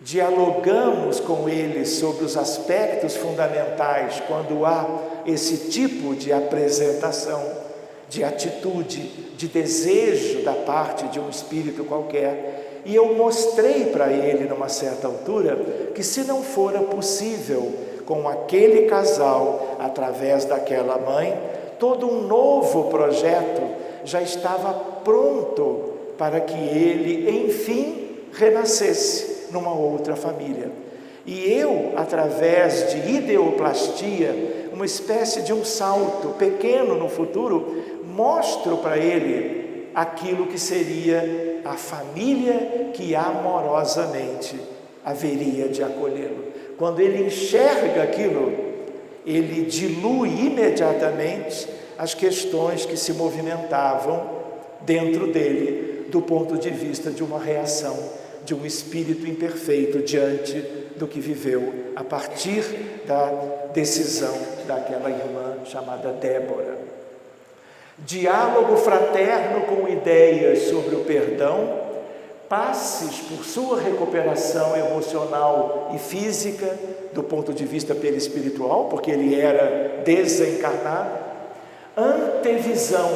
Speaker 1: dialogamos com ele sobre os aspectos fundamentais quando há esse tipo de apresentação, de atitude, de desejo da parte de um espírito qualquer, e eu mostrei para ele, numa certa altura, que se não fora possível com aquele casal, através daquela mãe, todo um novo projeto já estava pronto para que ele, enfim, renascesse numa outra família. E eu, através de ideoplastia, uma espécie de um salto pequeno no futuro, mostro para ele aquilo que seria a família que amorosamente haveria de acolhê-lo. Quando ele enxerga aquilo, ele dilui imediatamente as questões que se movimentavam dentro dele, do ponto de vista de uma reação de um espírito imperfeito diante do que viveu a partir da decisão daquela irmã chamada Débora. Diálogo fraterno com ideias sobre o perdão, passes por sua recuperação emocional e física, do ponto de vista perispiritual, porque ele era desencarnado, antevisão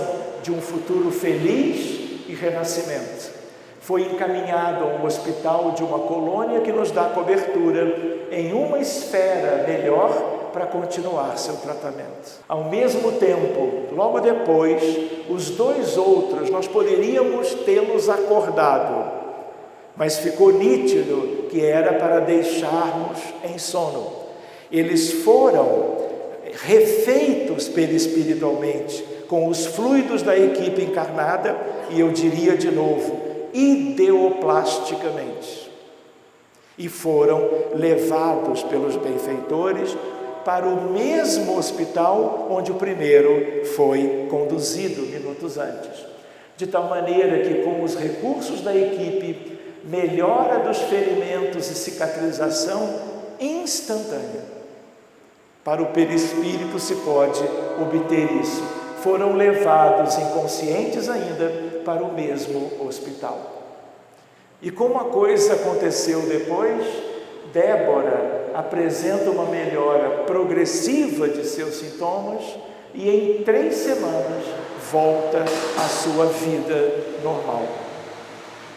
Speaker 1: de um futuro feliz e renascimento. Foi encaminhado a um hospital de uma colônia que nos dá cobertura em uma esfera melhor para continuar seu tratamento. Ao mesmo tempo, logo depois, os dois outros nós poderíamos tê-los acordado, mas ficou nítido que era para deixarmos em sono. Eles foram refeitos perispiritualmente com os fluidos da equipe encarnada, e eu diria de novo, ideoplasticamente, e foram levados pelos benfeitores para o mesmo hospital onde o primeiro foi conduzido minutos antes, de tal maneira que, com os recursos da equipe, melhora dos ferimentos e cicatrização instantânea. Para o perispírito se pode obter isso. Foram levados inconscientes ainda para o mesmo hospital. E como a coisa aconteceu depois, Débora apresenta uma melhora progressiva de seus sintomas e em 3 semanas volta à sua vida normal.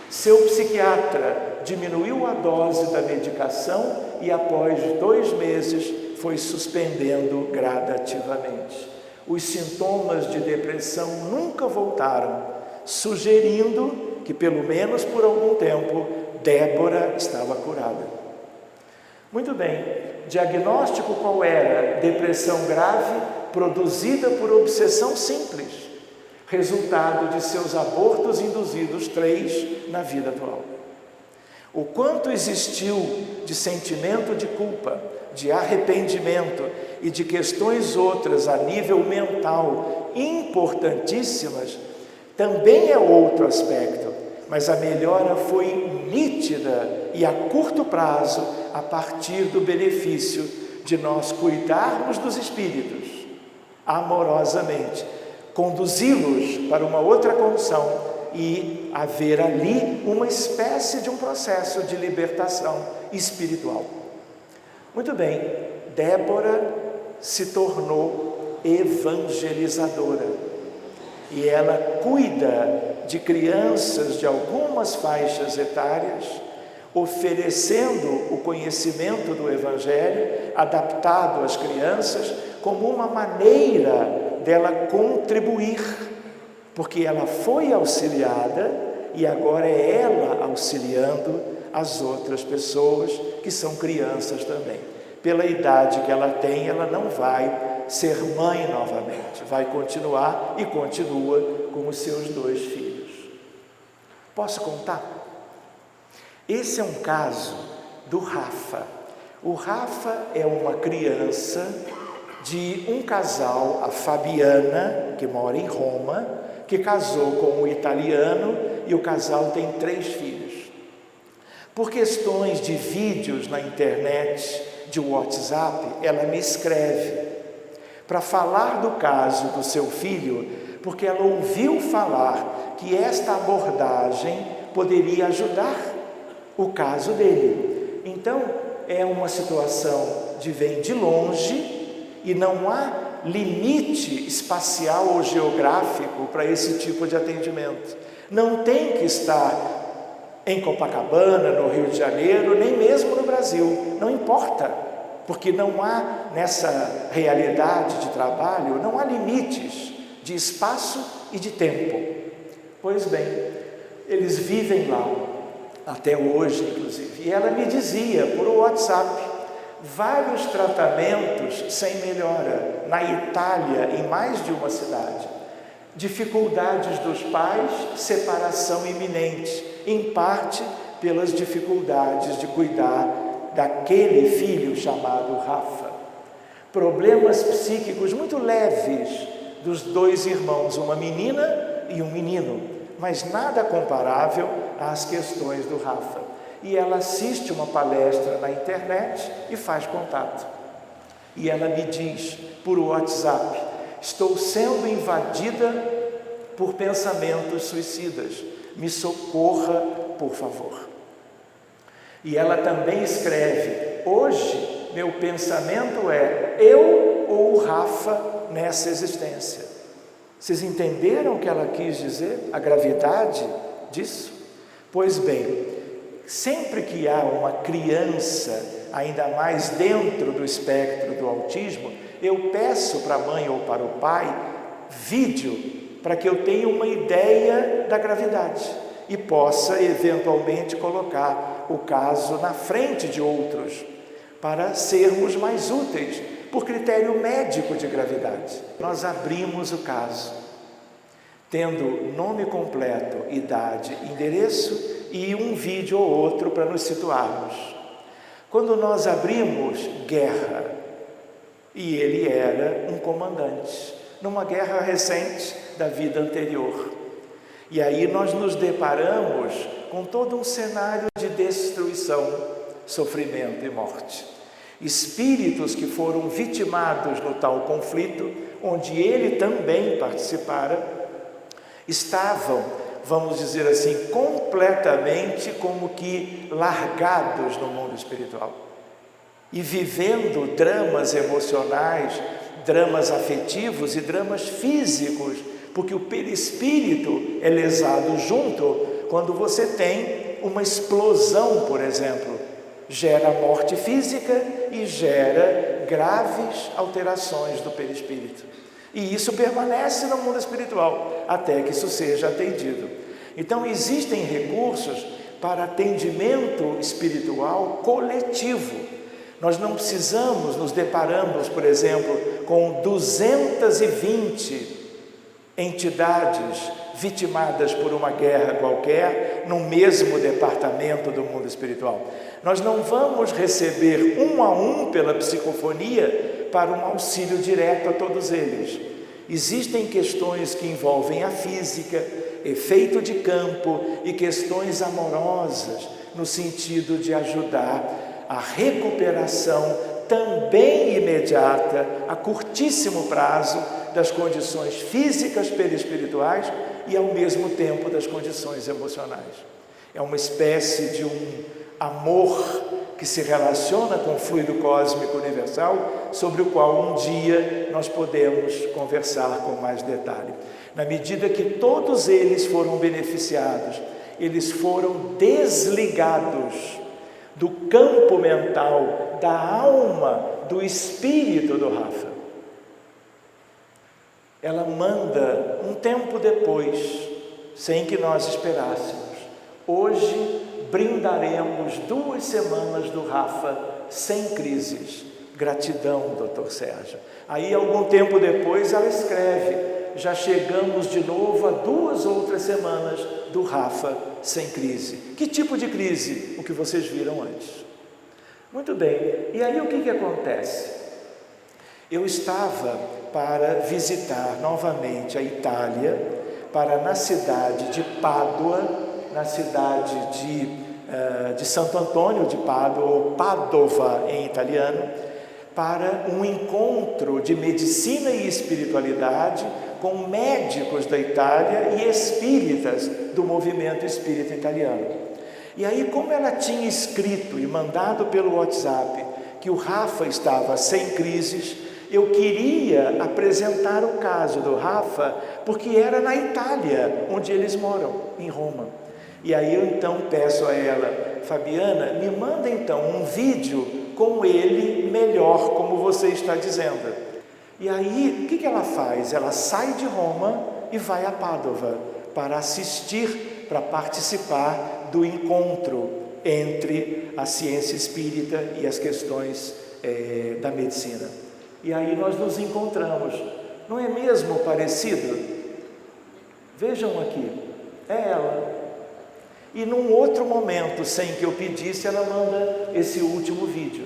Speaker 1: Seu psiquiatra diminuiu a dose da medicação e após 2 meses foi suspendendo gradativamente. Os sintomas de depressão nunca voltaram, sugerindo que, pelo menos por algum tempo, Débora estava curada. Muito bem, diagnóstico qual era? Depressão grave produzida por obsessão simples, resultado de seus abortos induzidos 3 na vida atual. O quanto existiu de sentimento de culpa, de arrependimento e de questões outras a nível mental importantíssimas, também é outro aspecto, mas a melhora foi nítida e a curto prazo, a partir do benefício de nós cuidarmos dos espíritos amorosamente, conduzi-los para uma outra condição e haver ali uma espécie de um processo de libertação espiritual. Muito bem, Débora se tornou evangelizadora e ela cuida de crianças de algumas faixas etárias, oferecendo o conhecimento do Evangelho adaptado às crianças como uma maneira dela contribuir porque ela foi auxiliada e agora é ela auxiliando as outras pessoas que são crianças também. Pela idade que ela tem, ela não vai ser mãe novamente, vai continuar e continua com os seus 2 filhos. Posso contar? Esse é um caso do Rafa. O Rafa é uma criança de um casal, a Fabiana, que mora em Roma, que casou com um italiano e o casal tem 3 filhos. Por questões de vídeos na internet, de WhatsApp, ela me escreve para falar do caso do seu filho, porque ela ouviu falar que esta abordagem poderia ajudar o caso dele. Então, é uma situação de vem de longe e não há limite espacial ou geográfico para esse tipo de atendimento. Não tem que estar em Copacabana, no Rio de Janeiro, nem mesmo no Brasil, não importa, porque não há nessa realidade de trabalho, não há limites de espaço e de tempo. Pois bem, eles vivem lá, até hoje inclusive, e ela me dizia por WhatsApp, vários tratamentos sem melhora, na Itália, em mais de uma cidade, dificuldades dos pais, separação iminente, em parte pelas dificuldades de cuidar daquele filho chamado Rafa. Problemas psíquicos muito leves dos 2 irmãos, uma menina e um menino, mas nada comparável às questões do Rafa. E ela assiste uma palestra na internet e faz contato. E ela me diz por WhatsApp: estou sendo invadida por pensamentos suicidas, me socorra, por favor. E ela também escreve: hoje meu pensamento é eu ou o Rafa nessa existência. Vocês entenderam o que ela quis dizer? A gravidade disso? Pois bem, sempre que há uma criança, ainda mais dentro do espectro do autismo, eu peço para a mãe ou para o pai vídeo para que eu tenha uma ideia da gravidade e possa eventualmente colocar o caso na frente de outros para sermos mais úteis por critério médico de gravidade. Nós abrimos o caso, tendo nome completo, idade, endereço e um vídeo ou outro para nos situarmos. Quando nós abrimos, guerra, e ele era um comandante, numa guerra recente da vida anterior. E aí nós nos deparamos com todo um cenário de destruição, sofrimento e morte. Espíritos que foram vitimados no tal conflito, onde ele também participara, estavam, vamos dizer assim, completamente como que largados no mundo espiritual e vivendo dramas emocionais, dramas afetivos e dramas físicos, porque o perispírito é lesado junto quando você tem uma explosão, por exemplo, gera morte física e gera graves alterações do perispírito. E isso permanece no mundo espiritual, até que isso seja atendido. Então, existem recursos para atendimento espiritual coletivo. Nós não precisamos nos depararmos, por exemplo, com 220 entidades vitimadas por uma guerra qualquer no mesmo departamento do mundo espiritual. Nós não vamos receber um a um pela psicofonia para um auxílio direto a todos eles. Existem questões que envolvem a física, efeito de campo e questões amorosas no sentido de ajudar a recuperação também imediata, a curtíssimo prazo, das condições físicas perispirituais e ao mesmo tempo das condições emocionais. É uma espécie de um amor que se relaciona com o fluido cósmico universal, sobre o qual um dia nós podemos conversar com mais detalhe. Na medida que todos eles foram beneficiados, eles foram desligados do campo mental, da alma, do espírito do Rafa. ela manda um tempo depois, sem que nós esperássemos: hoje brindaremos 2 semanas do Rafa sem crises. Gratidão, Dr. Sérgio. Aí, algum tempo depois, ela escreve: já chegamos de novo a 2 outras semanas do Rafa sem crise. Que tipo de crise? O que vocês viram antes. Muito bem, e aí o que acontece? Eu estava para visitar novamente a Itália, para na cidade de Pádua, na cidade de Santo Antônio de Pádua, ou Padova em italiano, para um encontro de medicina e espiritualidade com médicos da Itália e espíritas do movimento espírita italiano. E aí, como ela tinha escrito e mandado pelo WhatsApp que o Rafa estava sem crises, eu queria apresentar o caso do Rafa, porque era na Itália, onde eles moram, em Roma. E aí eu então peço a ela: Fabiana, me manda então um vídeo com ele melhor, como você está dizendo. E aí, o que ela faz? Ela sai de Roma e vai a Pádua para assistir, para participar do encontro entre a ciência espírita e as questões da medicina. E aí nós nos encontramos. Não é mesmo parecido? Vejam aqui, é ela. E num outro momento, sem que eu pedisse, ela manda esse último vídeo.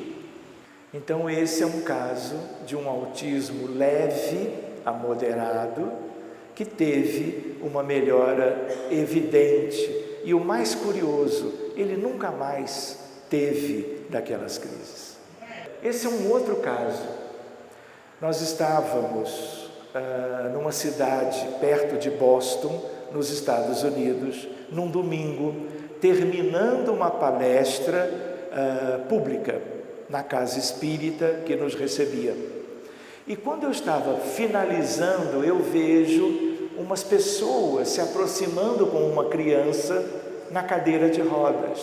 Speaker 1: Então esse é um caso de um autismo leve a moderado, que teve uma melhora evidente. E o mais curioso, ele nunca mais teve daquelas crises. Esse é um outro caso. Nós estávamos numa cidade perto de Boston, nos Estados Unidos, num domingo, terminando uma palestra pública na casa espírita que nos recebia. E quando eu estava finalizando, eu vejo umas pessoas se aproximando com uma criança na cadeira de rodas.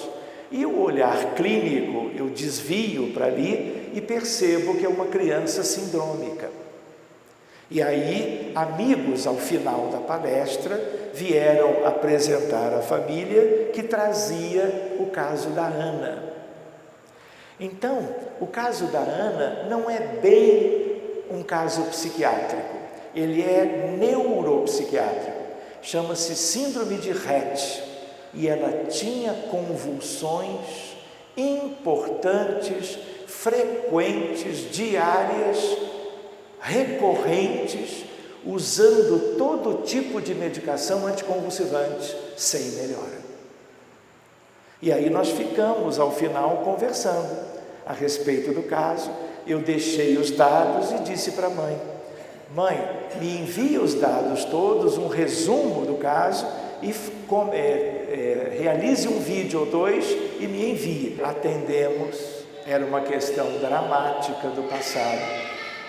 Speaker 1: E o olhar clínico, eu desvio para ali e percebo que é uma criança sindrômica. E aí, amigos, ao final da palestra, vieram apresentar a família que trazia o caso da Ana. Então, o caso da Ana não é bem um caso psiquiátrico, ele é neuropsiquiátrico, chama-se síndrome de Rett, e ela tinha convulsões importantes, frequentes, diárias, recorrentes, usando todo tipo de medicação anticonvulsivante, sem melhora. E aí nós ficamos, ao final, conversando a respeito do caso. Eu deixei os dados e disse para a mãe: mãe, me envia os dados todos, um resumo do caso, e realize um vídeo ou 2 e me envie. Atendemos, era uma questão dramática do passado.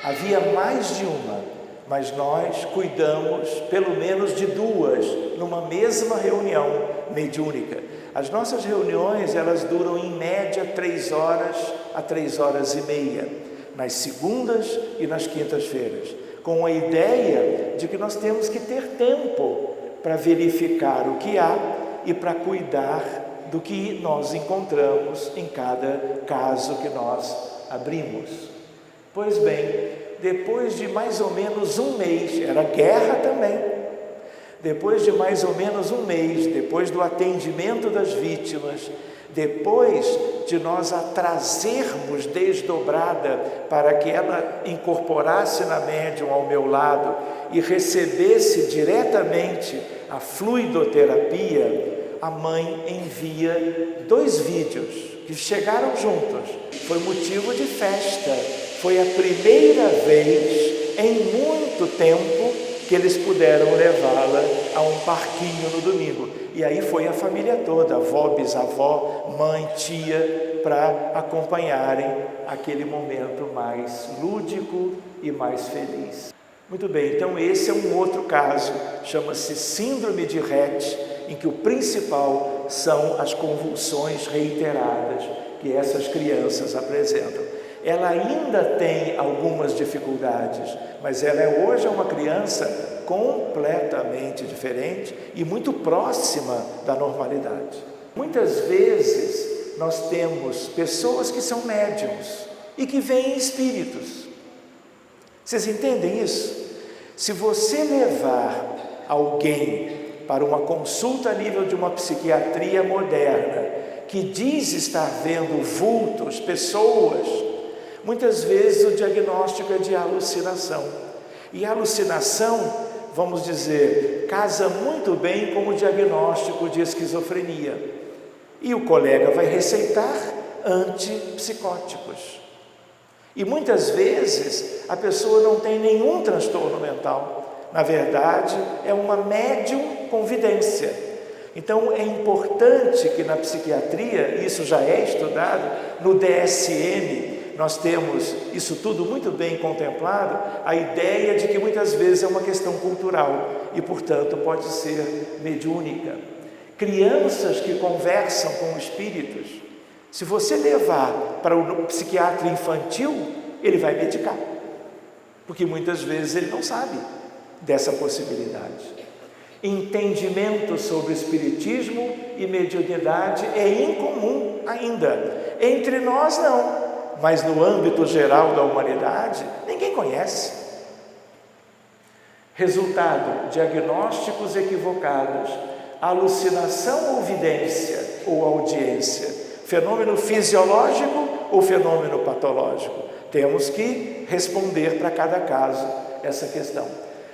Speaker 1: Havia mais de uma, mas nós cuidamos pelo menos de 2, numa mesma reunião mediúnica. As nossas reuniões, elas duram em média 3 horas a 3 horas e meia, nas segundas e nas quintas-feiras, com a ideia de que nós temos que ter tempo para verificar o que há e para cuidar do que nós encontramos em cada caso que nós abrimos. Pois bem, depois de mais ou menos um mês, era guerra também, depois de mais ou menos um mês, depois do atendimento das vítimas, depois de nós a trazermos desdobrada para que ela incorporasse na médium ao meu lado e recebesse diretamente a fluidoterapia, a mãe envia 2 vídeos que chegaram juntos. Foi motivo de festa. Foi a primeira vez em muito tempo que eles puderam levá-la a um parquinho no domingo. E aí foi a família toda, avó, bisavó, mãe, tia, para acompanharem aquele momento mais lúdico e mais feliz. Muito bem, então esse é um outro caso, chama-se síndrome de Rett, em que o principal são as convulsões reiteradas que essas crianças apresentam. ela ainda tem algumas dificuldades, mas ela hoje é uma criança completamente diferente e muito próxima da normalidade. Muitas vezes nós temos pessoas que são médiums e que veem espíritos. Vocês entendem isso? Se você levar alguém para uma consulta a nível de uma psiquiatria moderna, que diz estar vendo vultos, pessoas, muitas vezes o diagnóstico é de alucinação. E a alucinação, vamos dizer, casa muito bem com o diagnóstico de esquizofrenia. E o colega vai receitar antipsicóticos. E muitas vezes a pessoa não tem nenhum transtorno mental. Na verdade, é uma médium com vidência. Então é importante que na psiquiatria, isso já é estudado, no DSM, nós temos isso tudo muito bem contemplado, a ideia de que muitas vezes é uma questão cultural e, portanto, pode ser mediúnica. Crianças que conversam com espíritos, se você levar para o psiquiatra infantil, ele vai medicar, porque muitas vezes ele não sabe dessa possibilidade. Entendimento sobre espiritismo e mediunidade é incomum ainda. Entre nós não, mas no âmbito geral da humanidade, ninguém conhece. Resultado: diagnósticos equivocados, alucinação ou vidência ou audiência, fenômeno fisiológico ou fenômeno patológico. Temos que responder para cada caso essa questão.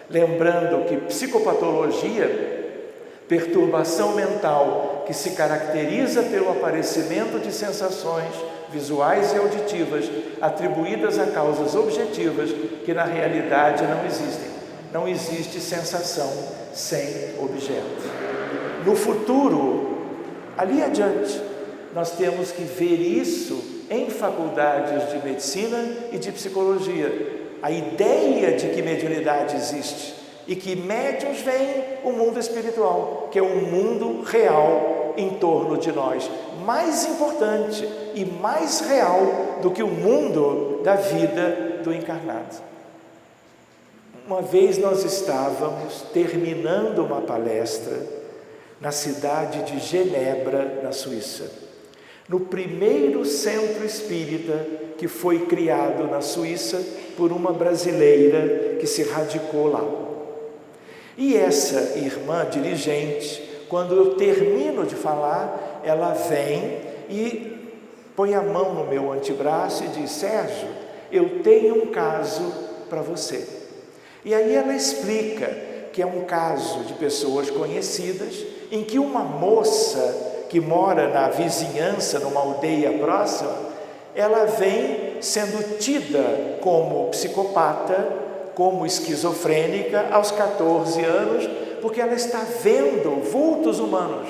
Speaker 1: Lembrando que psicopatologia, perturbação mental que se caracteriza pelo aparecimento de sensações visuais e auditivas atribuídas a causas objetivas que na realidade não existem. Não existe sensação sem objeto. No futuro, ali adiante, nós temos que ver isso em faculdades de medicina e de psicologia. A ideia de que mediunidade existe e que médiuns veem o mundo espiritual, que é um mundo real em torno de nós, mais importante e mais real do que o mundo da vida do encarnado. Uma vez nós estávamos terminando uma palestra na cidade de Genebra, na Suíça, no primeiro centro espírita que foi criado na Suíça por uma brasileira que se radicou lá. E essa irmã dirigente, quando eu termino de falar, ela vem e põe a mão no meu antebraço e diz: Sérgio, eu tenho um caso para você. E aí ela explica que é um caso de pessoas conhecidas, em que uma moça que mora na vizinhança, numa aldeia próxima, ela vem sendo tida como psicopata, como esquizofrênica aos 14 anos, porque ela está vendo vultos humanos.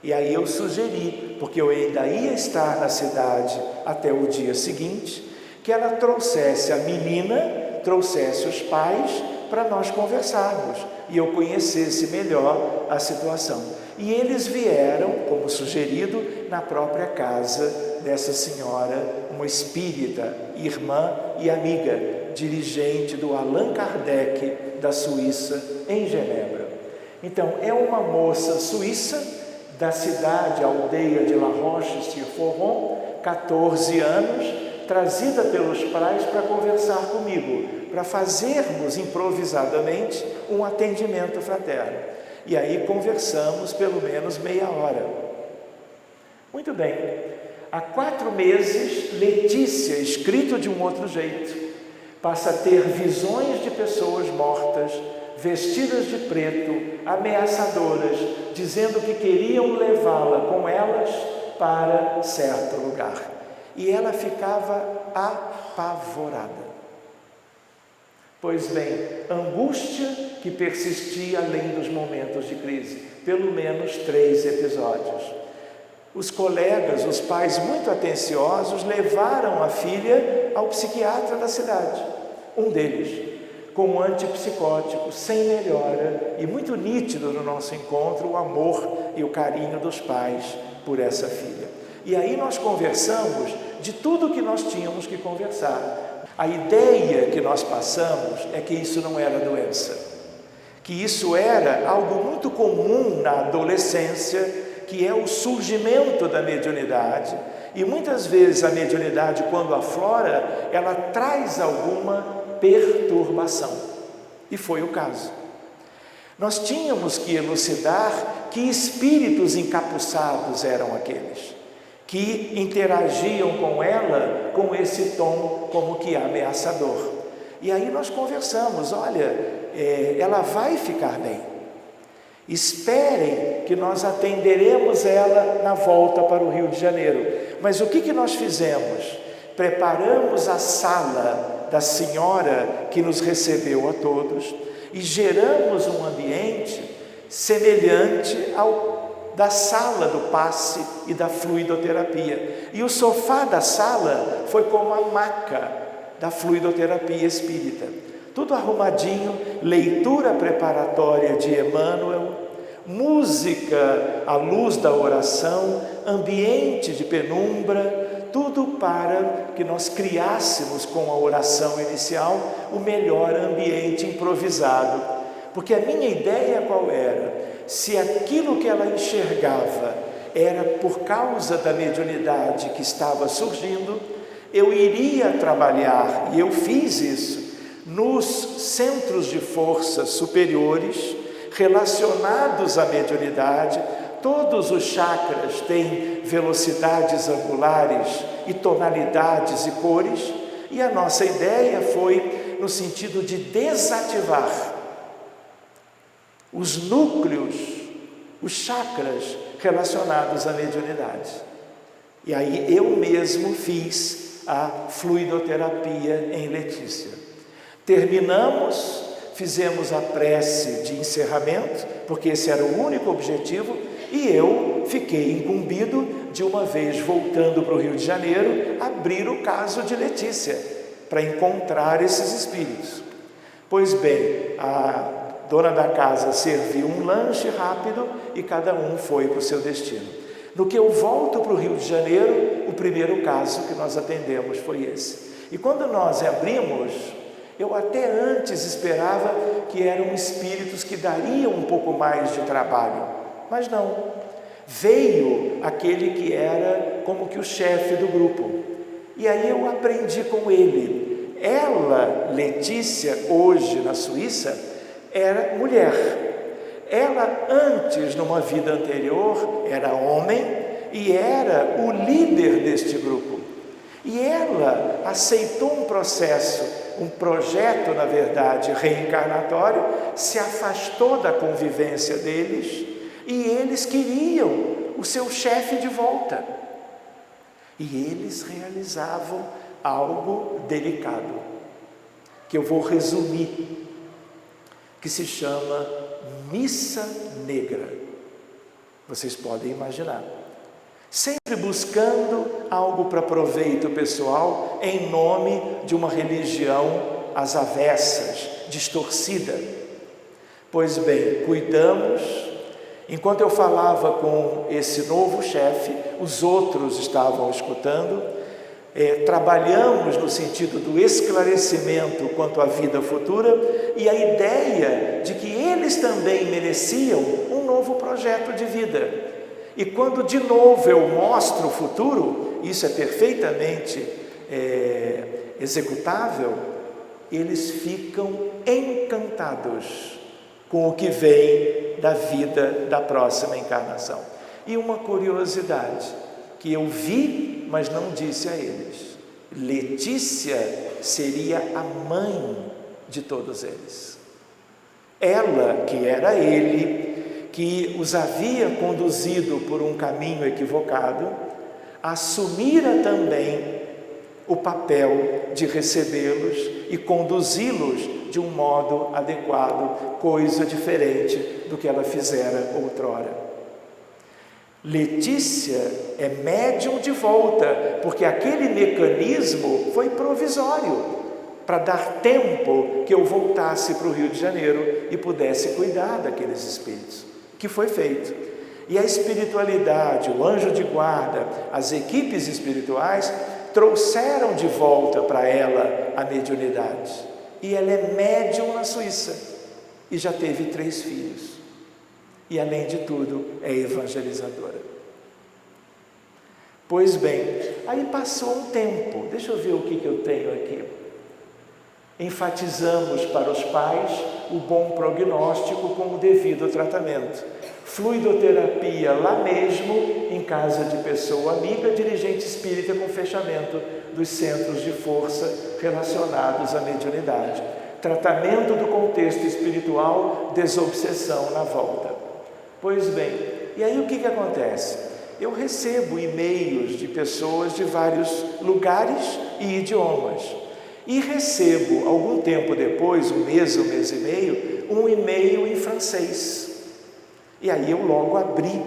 Speaker 1: E aí eu sugeri, porque eu ainda ia estar na cidade até o dia seguinte, que ela trouxesse a menina, trouxesse os pais, para nós conversarmos e eu conhecesse melhor a situação. E eles vieram, como sugerido, na própria casa dessa senhora, uma espírita, irmã e amiga, dirigente do Allan Kardec da Suíça, em Genebra. Então, é uma moça suíça, da cidade, aldeia de La Roche-sur-Foron, 14 anos, trazida pelos pais para conversar comigo, para fazermos improvisadamente um atendimento fraterno. E aí conversamos pelo menos meia hora. Muito bem. Há 4 meses, Letícia, escrito de um outro jeito, passa a ter visões de pessoas mortas, vestidas de preto, ameaçadoras, dizendo que queriam levá-la com elas para certo lugar. E ela ficava apavorada. Pois bem, angústia que persistia além dos momentos de crise, pelo menos 3 episódios. Os colegas, os pais muito atenciosos, levaram a filha ao psiquiatra da cidade, um deles, com um antipsicótico, sem melhora, e muito nítido no nosso encontro o amor e o carinho dos pais por essa filha. E aí nós conversamos de tudo que nós tínhamos que conversar. A ideia que nós passamos é que isso não era doença, que isso era algo muito comum na adolescência, que é o surgimento da mediunidade. E muitas vezes a mediunidade, quando aflora, ela traz alguma perturbação. E foi o caso. Nós tínhamos que elucidar que espíritos encapuçados eram aqueles que interagiam com ela com esse tom como que ameaçador. E aí nós conversamos, olha, ela vai ficar bem. Esperem que nós atenderemos ela na volta para o Rio de Janeiro. Mas o que nós fizemos? Preparamos a sala da senhora que nos recebeu a todos e geramos um ambiente semelhante ao da sala do passe e da fluidoterapia. E o sofá da sala foi como a maca da fluidoterapia espírita. Tudo arrumadinho, leitura preparatória de Emmanuel, música à luz da oração, ambiente de penumbra, tudo para que nós criássemos com a oração inicial o melhor ambiente improvisado. Porque a minha ideia qual era? Se aquilo que ela enxergava era por causa da mediunidade que estava surgindo, eu iria trabalhar, e eu fiz isso, nos centros de forças superiores relacionados à mediunidade. Todos os chakras têm velocidades angulares e tonalidades e cores, e a nossa ideia foi no sentido de desativar os núcleos, os chakras relacionados à mediunidade. E aí eu mesmo fiz a fluidoterapia em Letícia. Terminamos, fizemos a prece de encerramento, porque esse era o único objetivo, e eu fiquei incumbido de, uma vez voltando para o Rio de Janeiro, abrir o caso de Letícia, para encontrar esses espíritos. Pois bem, a dona da casa serviu um lanche rápido e cada um foi para o seu destino. No que eu volto para o Rio de Janeiro, o primeiro caso que nós atendemos foi esse. E quando nós abrimos, eu até antes esperava que eram espíritos que dariam um pouco mais de trabalho, mas não. Veio aquele que era como que o chefe do grupo. E aí eu aprendi com ele. Ela, Letícia, hoje na Suíça, era mulher. Ela antes, numa vida anterior, era homem e era o líder deste grupo. E ela aceitou um processo, um projeto, na verdade, reencarnatório, se afastou da convivência deles e eles queriam o seu chefe de volta. E eles realizavam algo delicado, que eu vou resumir, que se chama missa negra. Vocês podem imaginar. Sempre buscando algo para proveito pessoal em nome de uma religião às avessas, distorcida. Pois bem, cuidamos. Enquanto eu falava com esse novo chefe, os outros estavam escutando. Trabalhamos no sentido do esclarecimento quanto à vida futura e a ideia de que eles também mereciam um novo projeto de vida. E quando de novo eu mostro o futuro, isso é perfeitamente executável, eles ficam encantados com o que vem da vida da próxima encarnação. E uma curiosidade que eu vi, mas não disse a eles: Letícia seria a mãe de todos eles. Ela, que era ele, que os havia conduzido por um caminho equivocado, assumira também o papel de recebê-los e conduzi-los de um modo adequado, coisa diferente do que ela fizera outrora. Letícia é médium de volta, porque aquele mecanismo foi provisório, para dar tempo que eu voltasse para o Rio de Janeiro e pudesse cuidar daqueles espíritos, que foi feito. E a espiritualidade, o anjo de guarda, as equipes espirituais trouxeram de volta para ela a mediunidade. E ela é médium na Suíça e já teve 3 filhos. E além de tudo, é evangelizadora. Pois bem, aí passou um tempo, deixa eu ver o que eu tenho aqui. Enfatizamos para os pais o bom prognóstico com o devido tratamento. Fluidoterapia lá mesmo, em casa de pessoa amiga, dirigente espírita com fechamento dos centros de força relacionados à mediunidade. Tratamento do contexto espiritual, desobsessão na volta. Pois bem, e aí o que acontece? Eu recebo e-mails de pessoas de vários lugares e idiomas. E recebo, algum tempo depois, um mês e meio, um e-mail em francês. E aí eu logo abri.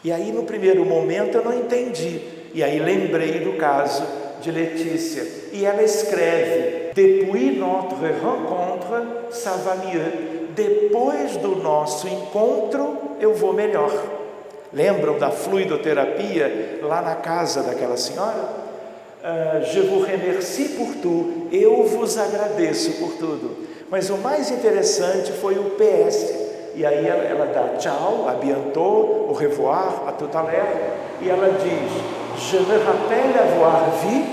Speaker 1: E aí no primeiro momento eu não entendi. E aí lembrei do caso de Letícia. E ela escreve: Depuis notre rencontre, ça va mieux. Depois do nosso encontro, eu vou melhor. Lembram da fluidoterapia lá na casa daquela senhora? Je vous remercie pour tout, eu vos agradeço por tudo. Mas o mais interessante foi o PS. E aí ela dá tchau, à bientôt, au revoir, à tout à l'heure. E ela diz: Je me rappelle avoir vu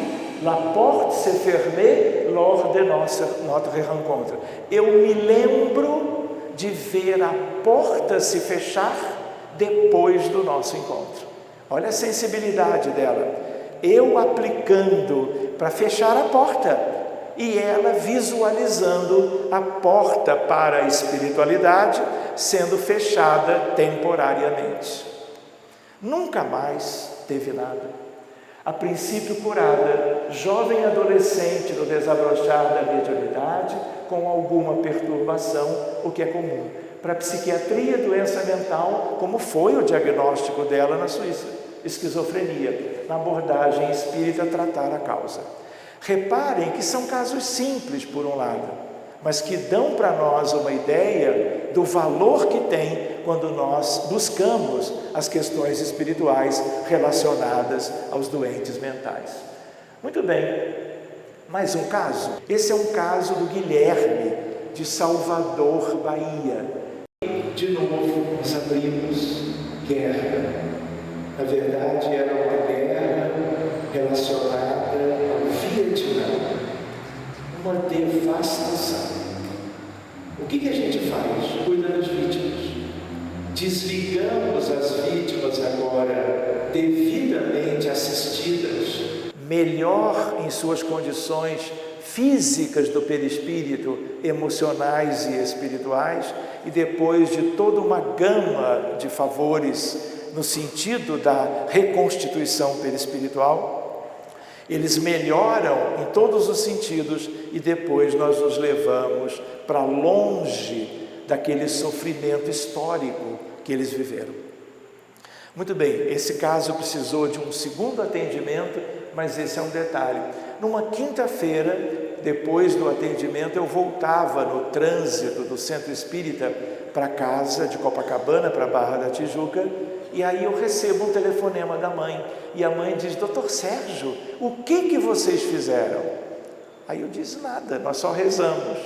Speaker 1: la porte se fermer lors de notre rencontre. Eu me lembro de ver a porta se fechar depois do nosso encontro. Olha a sensibilidade dela. Eu aplicando para fechar a porta e ela visualizando a porta para a espiritualidade sendo fechada temporariamente. Nunca mais teve nada. A princípio curada, jovem adolescente no desabrochar da mediunidade com alguma perturbação, o que é comum. Para psiquiatria, doença mental, como foi o diagnóstico dela na Suíça, esquizofrenia, na abordagem espírita tratar a causa. Reparem que são casos simples por um lado, mas que dão para nós uma ideia do valor que tem quando nós buscamos as questões espirituais relacionadas aos doentes mentais. Muito bem, mais um caso. Esse é um caso do Guilherme, de Salvador, Bahia. De novo, nós abrimos guerra. Na verdade, era uma guerra relacionada ao Vietnã, uma devastação. O que a gente faz? Cuida das vítimas. Desligamos as vítimas agora devidamente assistidas, melhor em suas condições físicas do perispírito, emocionais e espirituais, e depois de toda uma gama de favores no sentido da reconstituição perispiritual, eles melhoram em todos os sentidos e depois nós nos levamos para longe daquele sofrimento histórico que eles viveram. Muito bem, esse caso precisou de um segundo atendimento, mas esse é um detalhe. Numa quinta-feira, depois do atendimento, eu voltava no trânsito do Centro Espírita para casa de Copacabana, para a Barra da Tijuca, e aí eu recebo um telefonema da mãe, e a mãe diz: Doutor Sérgio, o que vocês fizeram? Aí eu disse: nada, nós só rezamos.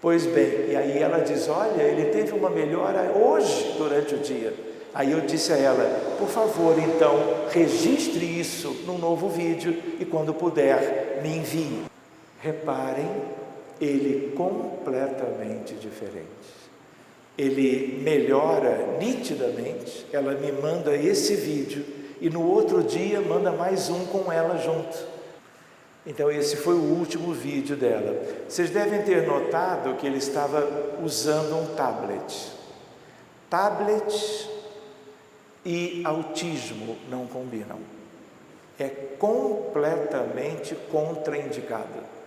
Speaker 1: Pois bem, e aí ela diz: olha, ele teve uma melhora hoje durante o dia. Aí eu disse a ela: por favor, então, registre isso num novo vídeo e quando puder, me envie. Reparem, ele completamente diferente. Ele melhora nitidamente. Ela me manda esse vídeo e no outro dia manda mais um com ela junto. Então esse foi o último vídeo dela. Vocês devem ter notado que ele estava usando um tablet. Tablet e autismo não combinam. É completamente contraindicado.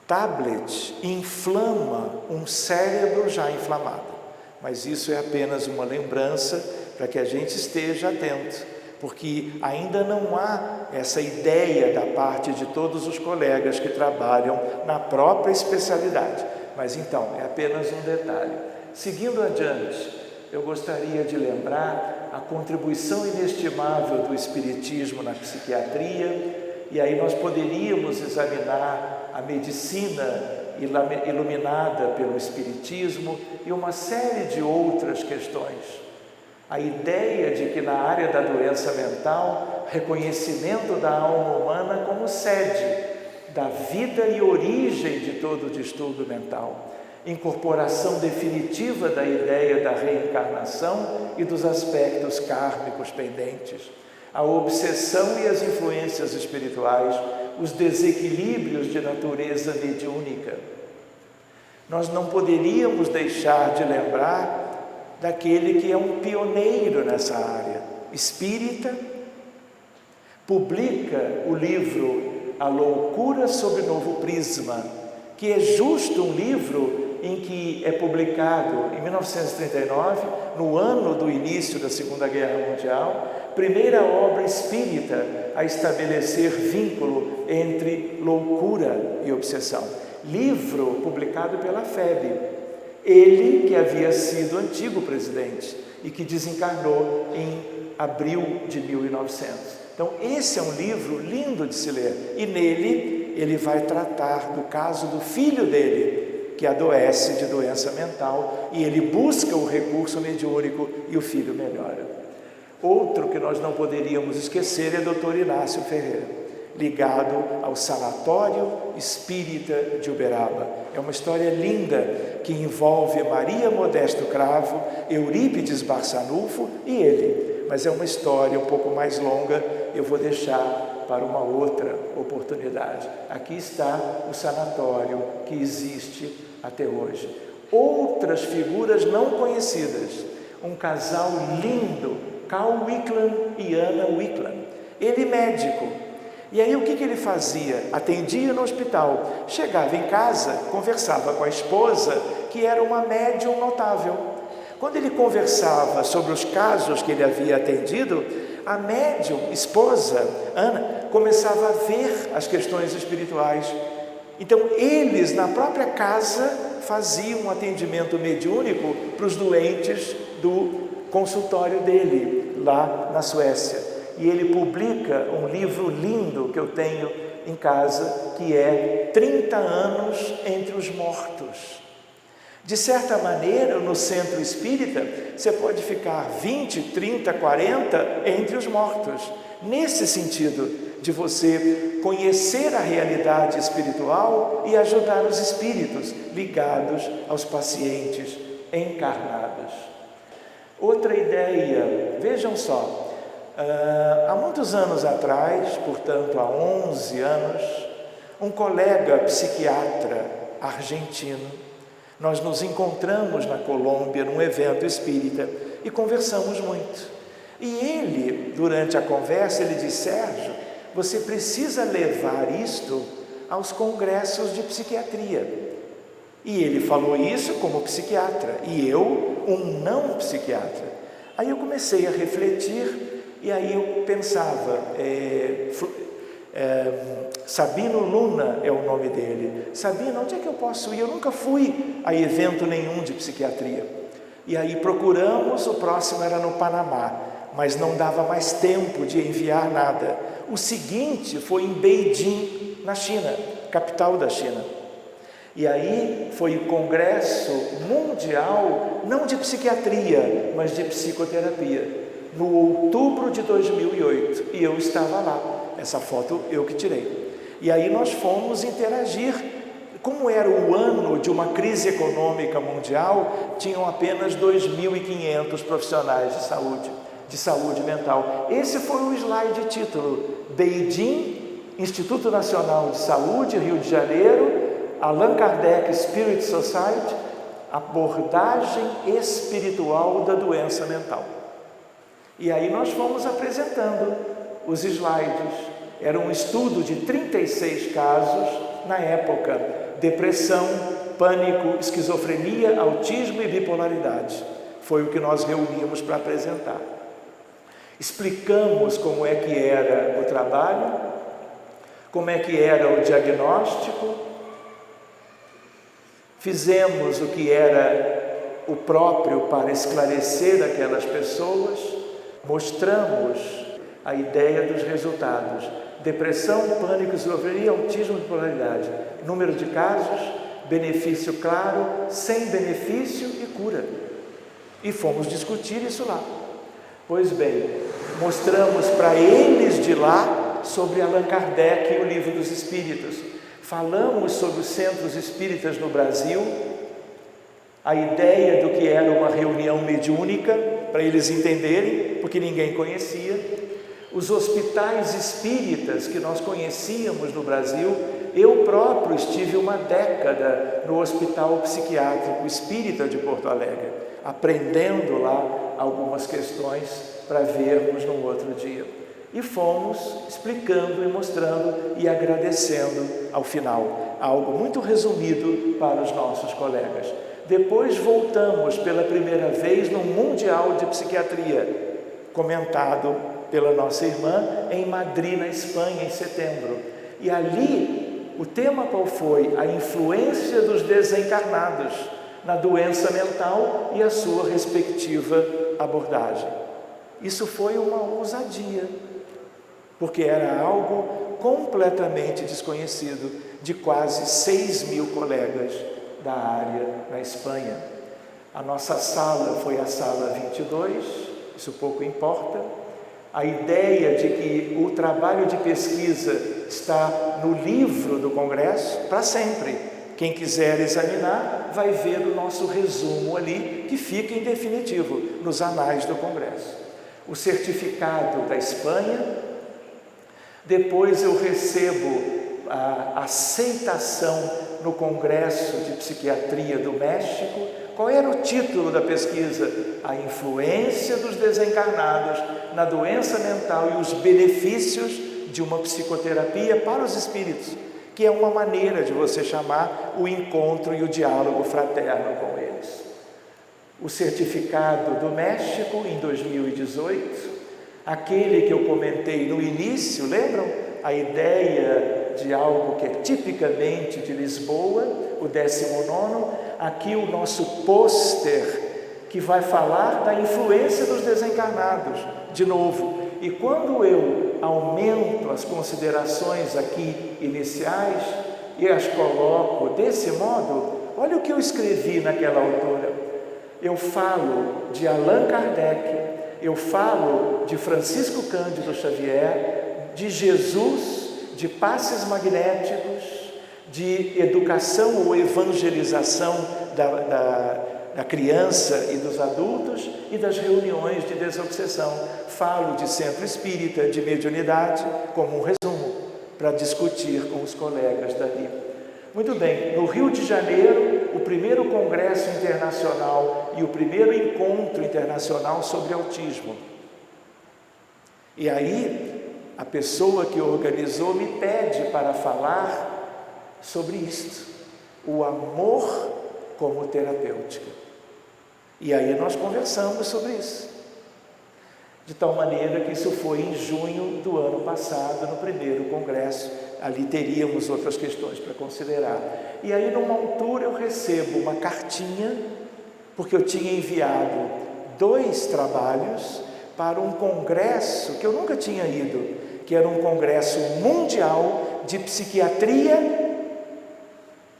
Speaker 1: Tablet inflama um cérebro já inflamado. Mas isso é apenas uma lembrança para que a gente esteja atento, porque ainda não há essa ideia da parte de todos os colegas que trabalham na própria especialidade. Mas então, é apenas um detalhe. Seguindo adiante, eu gostaria de lembrar a contribuição inestimável do Espiritismo na psiquiatria, e aí nós poderíamos examinar a medicina iluminada pelo Espiritismo e uma série de outras questões. A ideia de que na área da doença mental, reconhecimento da alma humana como sede da vida e origem de todo o distúrbio mental, incorporação definitiva da ideia da reencarnação e dos aspectos kármicos pendentes, a obsessão e as influências espirituais, os desequilíbrios de natureza mediúnica. Nós não poderíamos deixar de lembrar daquele que é um pioneiro nessa área, espírita, publica o livro A Loucura sob Novo Prisma, que é justo um livro em que é publicado em 1939, no ano do início da Segunda Guerra Mundial, primeira obra espírita a estabelecer vínculo entre loucura e obsessão. Livro publicado pela FEB. Ele que havia sido antigo presidente e que desencarnou em abril de 1900. Então esse é um livro lindo de se ler, e nele ele vai tratar do caso do filho dele, que adoece de doença mental, e ele busca o recurso mediúnico e o filho melhora. Outro que nós não poderíamos esquecer é Dr. Inácio Ferreira, ligado ao Sanatório Espírita de Uberaba. É uma história linda que envolve Maria Modesto Cravo, Eurípides Barçanufo e ele, mas é uma história um pouco mais longa, eu vou deixar para uma outra oportunidade. Aqui está o sanatório que existe até hoje. Outras figuras não conhecidas, um casal lindo, Carl Wickland e Anna Wickland, ele médico. E aí o que ele fazia? Atendia no hospital, chegava em casa, conversava com a esposa, que era uma médium notável. Quando ele conversava sobre os casos que ele havia atendido, a médium, esposa, Ana, começava a ver as questões espirituais. Então eles, na própria casa, faziam um atendimento mediúnico para os doentes do consultório dele, lá na Suécia. E ele publica um livro lindo que eu tenho em casa, que é 30 anos entre os mortos. De certa maneira, no centro espírita, você pode ficar 20, 30, 40 entre os mortos. Nesse sentido, de você conhecer a realidade espiritual e ajudar os espíritos ligados aos pacientes encarnados. Outra ideia, vejam só. Há muitos anos atrás, portanto há 11 anos, um colega psiquiatra argentino, nós nos encontramos na Colômbia num evento espírita e conversamos muito. E ele, durante a conversa, ele disse: Sérgio, você precisa levar isto aos congressos de psiquiatria. E ele falou isso como psiquiatra, e eu, um não psiquiatra. Aí eu comecei a refletir. E aí eu pensava, Sabino Luna é o nome dele. Sabino, onde é que eu posso ir? Eu nunca fui a evento nenhum de psiquiatria. E aí procuramos, o próximo era no Panamá, mas não dava mais tempo de enviar nada. O seguinte foi em Beijing, na China, capital da China. E aí foi o Congresso Mundial, não de psiquiatria, mas de psicoterapia. No outubro de 2008, e eu estava lá, essa foto eu que tirei. E aí nós fomos interagir. Como era o ano de uma crise econômica mundial, tinham apenas 2.500 profissionais de saúde mental. Esse foi o slide título: Beijing, Instituto Nacional de Saúde, Rio de Janeiro, Allan Kardec Spirit Society, abordagem espiritual da doença mental. E aí nós fomos apresentando os slides. Era um estudo de 36 casos na época: depressão, pânico, esquizofrenia, autismo e bipolaridade. Foi o que nós reunimos para apresentar. Explicamos como é que era o trabalho, como é que era o diagnóstico, fizemos o que era o próprio para esclarecer aquelas pessoas, mostramos a ideia dos resultados: depressão, pânico, esquizofrenia, autismo e bipolaridade. Número de casos, benefício claro, sem benefício e cura. E fomos discutir isso lá. Pois bem, mostramos para eles de lá sobre Allan Kardec e o Livro dos Espíritos. Falamos sobre os centros espíritas no Brasil, a ideia do que era uma reunião mediúnica, para eles entenderem, porque ninguém conhecia. Os hospitais espíritas que nós conhecíamos no Brasil, eu próprio estive uma década no Hospital Psiquiátrico Espírita de Porto Alegre, aprendendo lá algumas questões para vermos num outro dia. E fomos explicando e mostrando e agradecendo ao final, algo muito resumido para os nossos colegas. Depois voltamos pela primeira vez no Mundial de Psiquiatria, comentado pela nossa irmã em Madrid, na Espanha, em setembro. E ali, o tema qual foi? A influência dos desencarnados na doença mental e a sua respectiva abordagem. Isso foi uma ousadia, porque era algo completamente desconhecido de quase 6.000 colegas da área na Espanha. A nossa sala foi a sala 22, isso pouco importa. A ideia de que o trabalho de pesquisa está no livro do Congresso, para sempre. Quem quiser examinar, vai ver o nosso resumo ali, que fica em definitivo, nos anais do Congresso. O certificado da Espanha, depois eu recebo a aceitação no Congresso de Psiquiatria do México. Qual era o título da pesquisa? A influência dos desencarnados na doença mental e os benefícios de uma psicoterapia para os espíritos, que é uma maneira de você chamar o encontro e o diálogo fraterno com eles. O certificado do México, em 2018, aquele que eu comentei no início, lembram? A ideia de algo que é tipicamente de Lisboa, o 19º, aqui o nosso pôster, que vai falar da influência dos desencarnados, de novo. E quando eu aumento as considerações aqui iniciais e as coloco desse modo, olha o que eu escrevi naquela autora. Eu falo de Allan Kardec, eu falo de Francisco Cândido Xavier, de Jesus, de passes magnéticos, de educação ou evangelização da criança e dos adultos e das reuniões de desobsessão. Falo de centro espírita, de mediunidade, como um resumo, para discutir com os colegas dali. Muito bem, no Rio de Janeiro, o primeiro congresso internacional e o primeiro encontro internacional sobre autismo. E aí, a pessoa que organizou me pede para falar sobre isto, o amor como terapêutica. E aí nós conversamos sobre isso. De tal maneira que isso foi em junho do ano passado, no primeiro congresso. Ali teríamos outras questões para considerar. E aí, numa altura, eu recebo uma cartinha, porque eu tinha enviado 2 trabalhos para um congresso que eu nunca tinha ido, que era um congresso mundial de psiquiatria,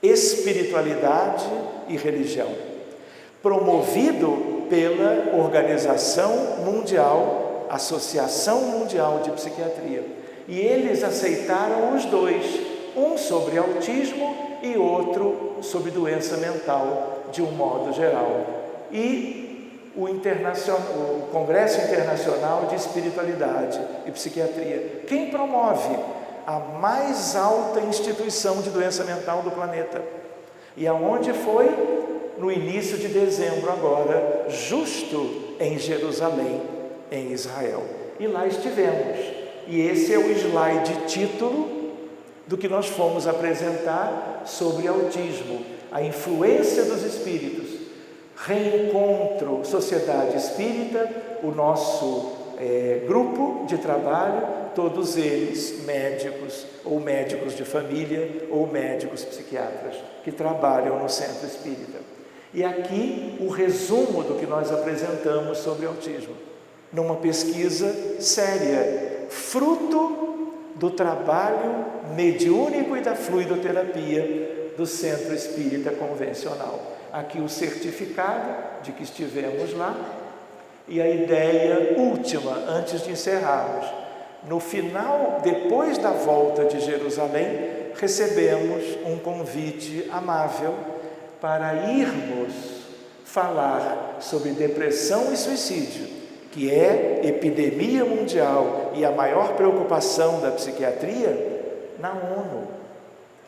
Speaker 1: espiritualidade e religião, promovido pela Organização Mundial, Associação Mundial de Psiquiatria. E eles aceitaram os 2, um sobre autismo e outro sobre doença mental, de um modo geral. E o Congresso Internacional de Espiritualidade e Psiquiatria. Quem promove? A mais alta instituição de doença mental do planeta. E aonde foi? No início de dezembro agora, justo em Jerusalém, em Israel. E lá estivemos. E esse é o slide título do que nós fomos apresentar sobre autismo, a influência dos espíritos. Reencontro Sociedade Espírita, o nosso grupo de trabalho, todos eles médicos, ou médicos de família, ou médicos psiquiatras, que trabalham no centro espírita. E aqui o resumo do que nós apresentamos sobre autismo, numa pesquisa séria, fruto do trabalho mediúnico e da fluidoterapia do Centro Espírita Convencional. Aqui o certificado de que estivemos lá e a ideia última, antes de encerrarmos. No final, depois da volta de Jerusalém, recebemos um convite amável para irmos falar sobre depressão e suicídio, que é epidemia mundial e a maior preocupação da psiquiatria, na ONU,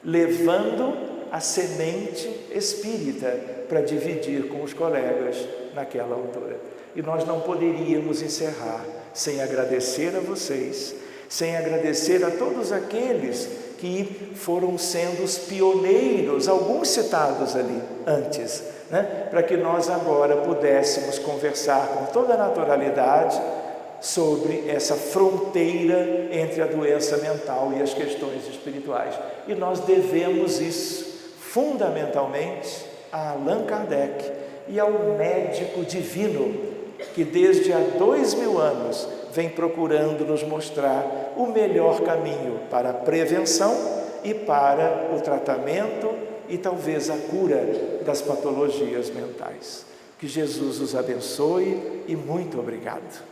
Speaker 1: levando a semente espírita para dividir com os colegas naquela altura. E nós não poderíamos encerrar sem agradecer a vocês, sem agradecer a todos aqueles que foram sendo os pioneiros, alguns citados ali antes, para que nós agora pudéssemos conversar com toda a naturalidade sobre essa fronteira entre a doença mental e as questões espirituais. E nós devemos isso fundamentalmente a Allan Kardec e ao médico divino que desde há 2000 anos vem procurando nos mostrar o melhor caminho para a prevenção e para o tratamento e talvez a cura das patologias mentais. Que Jesus os abençoe e muito obrigado.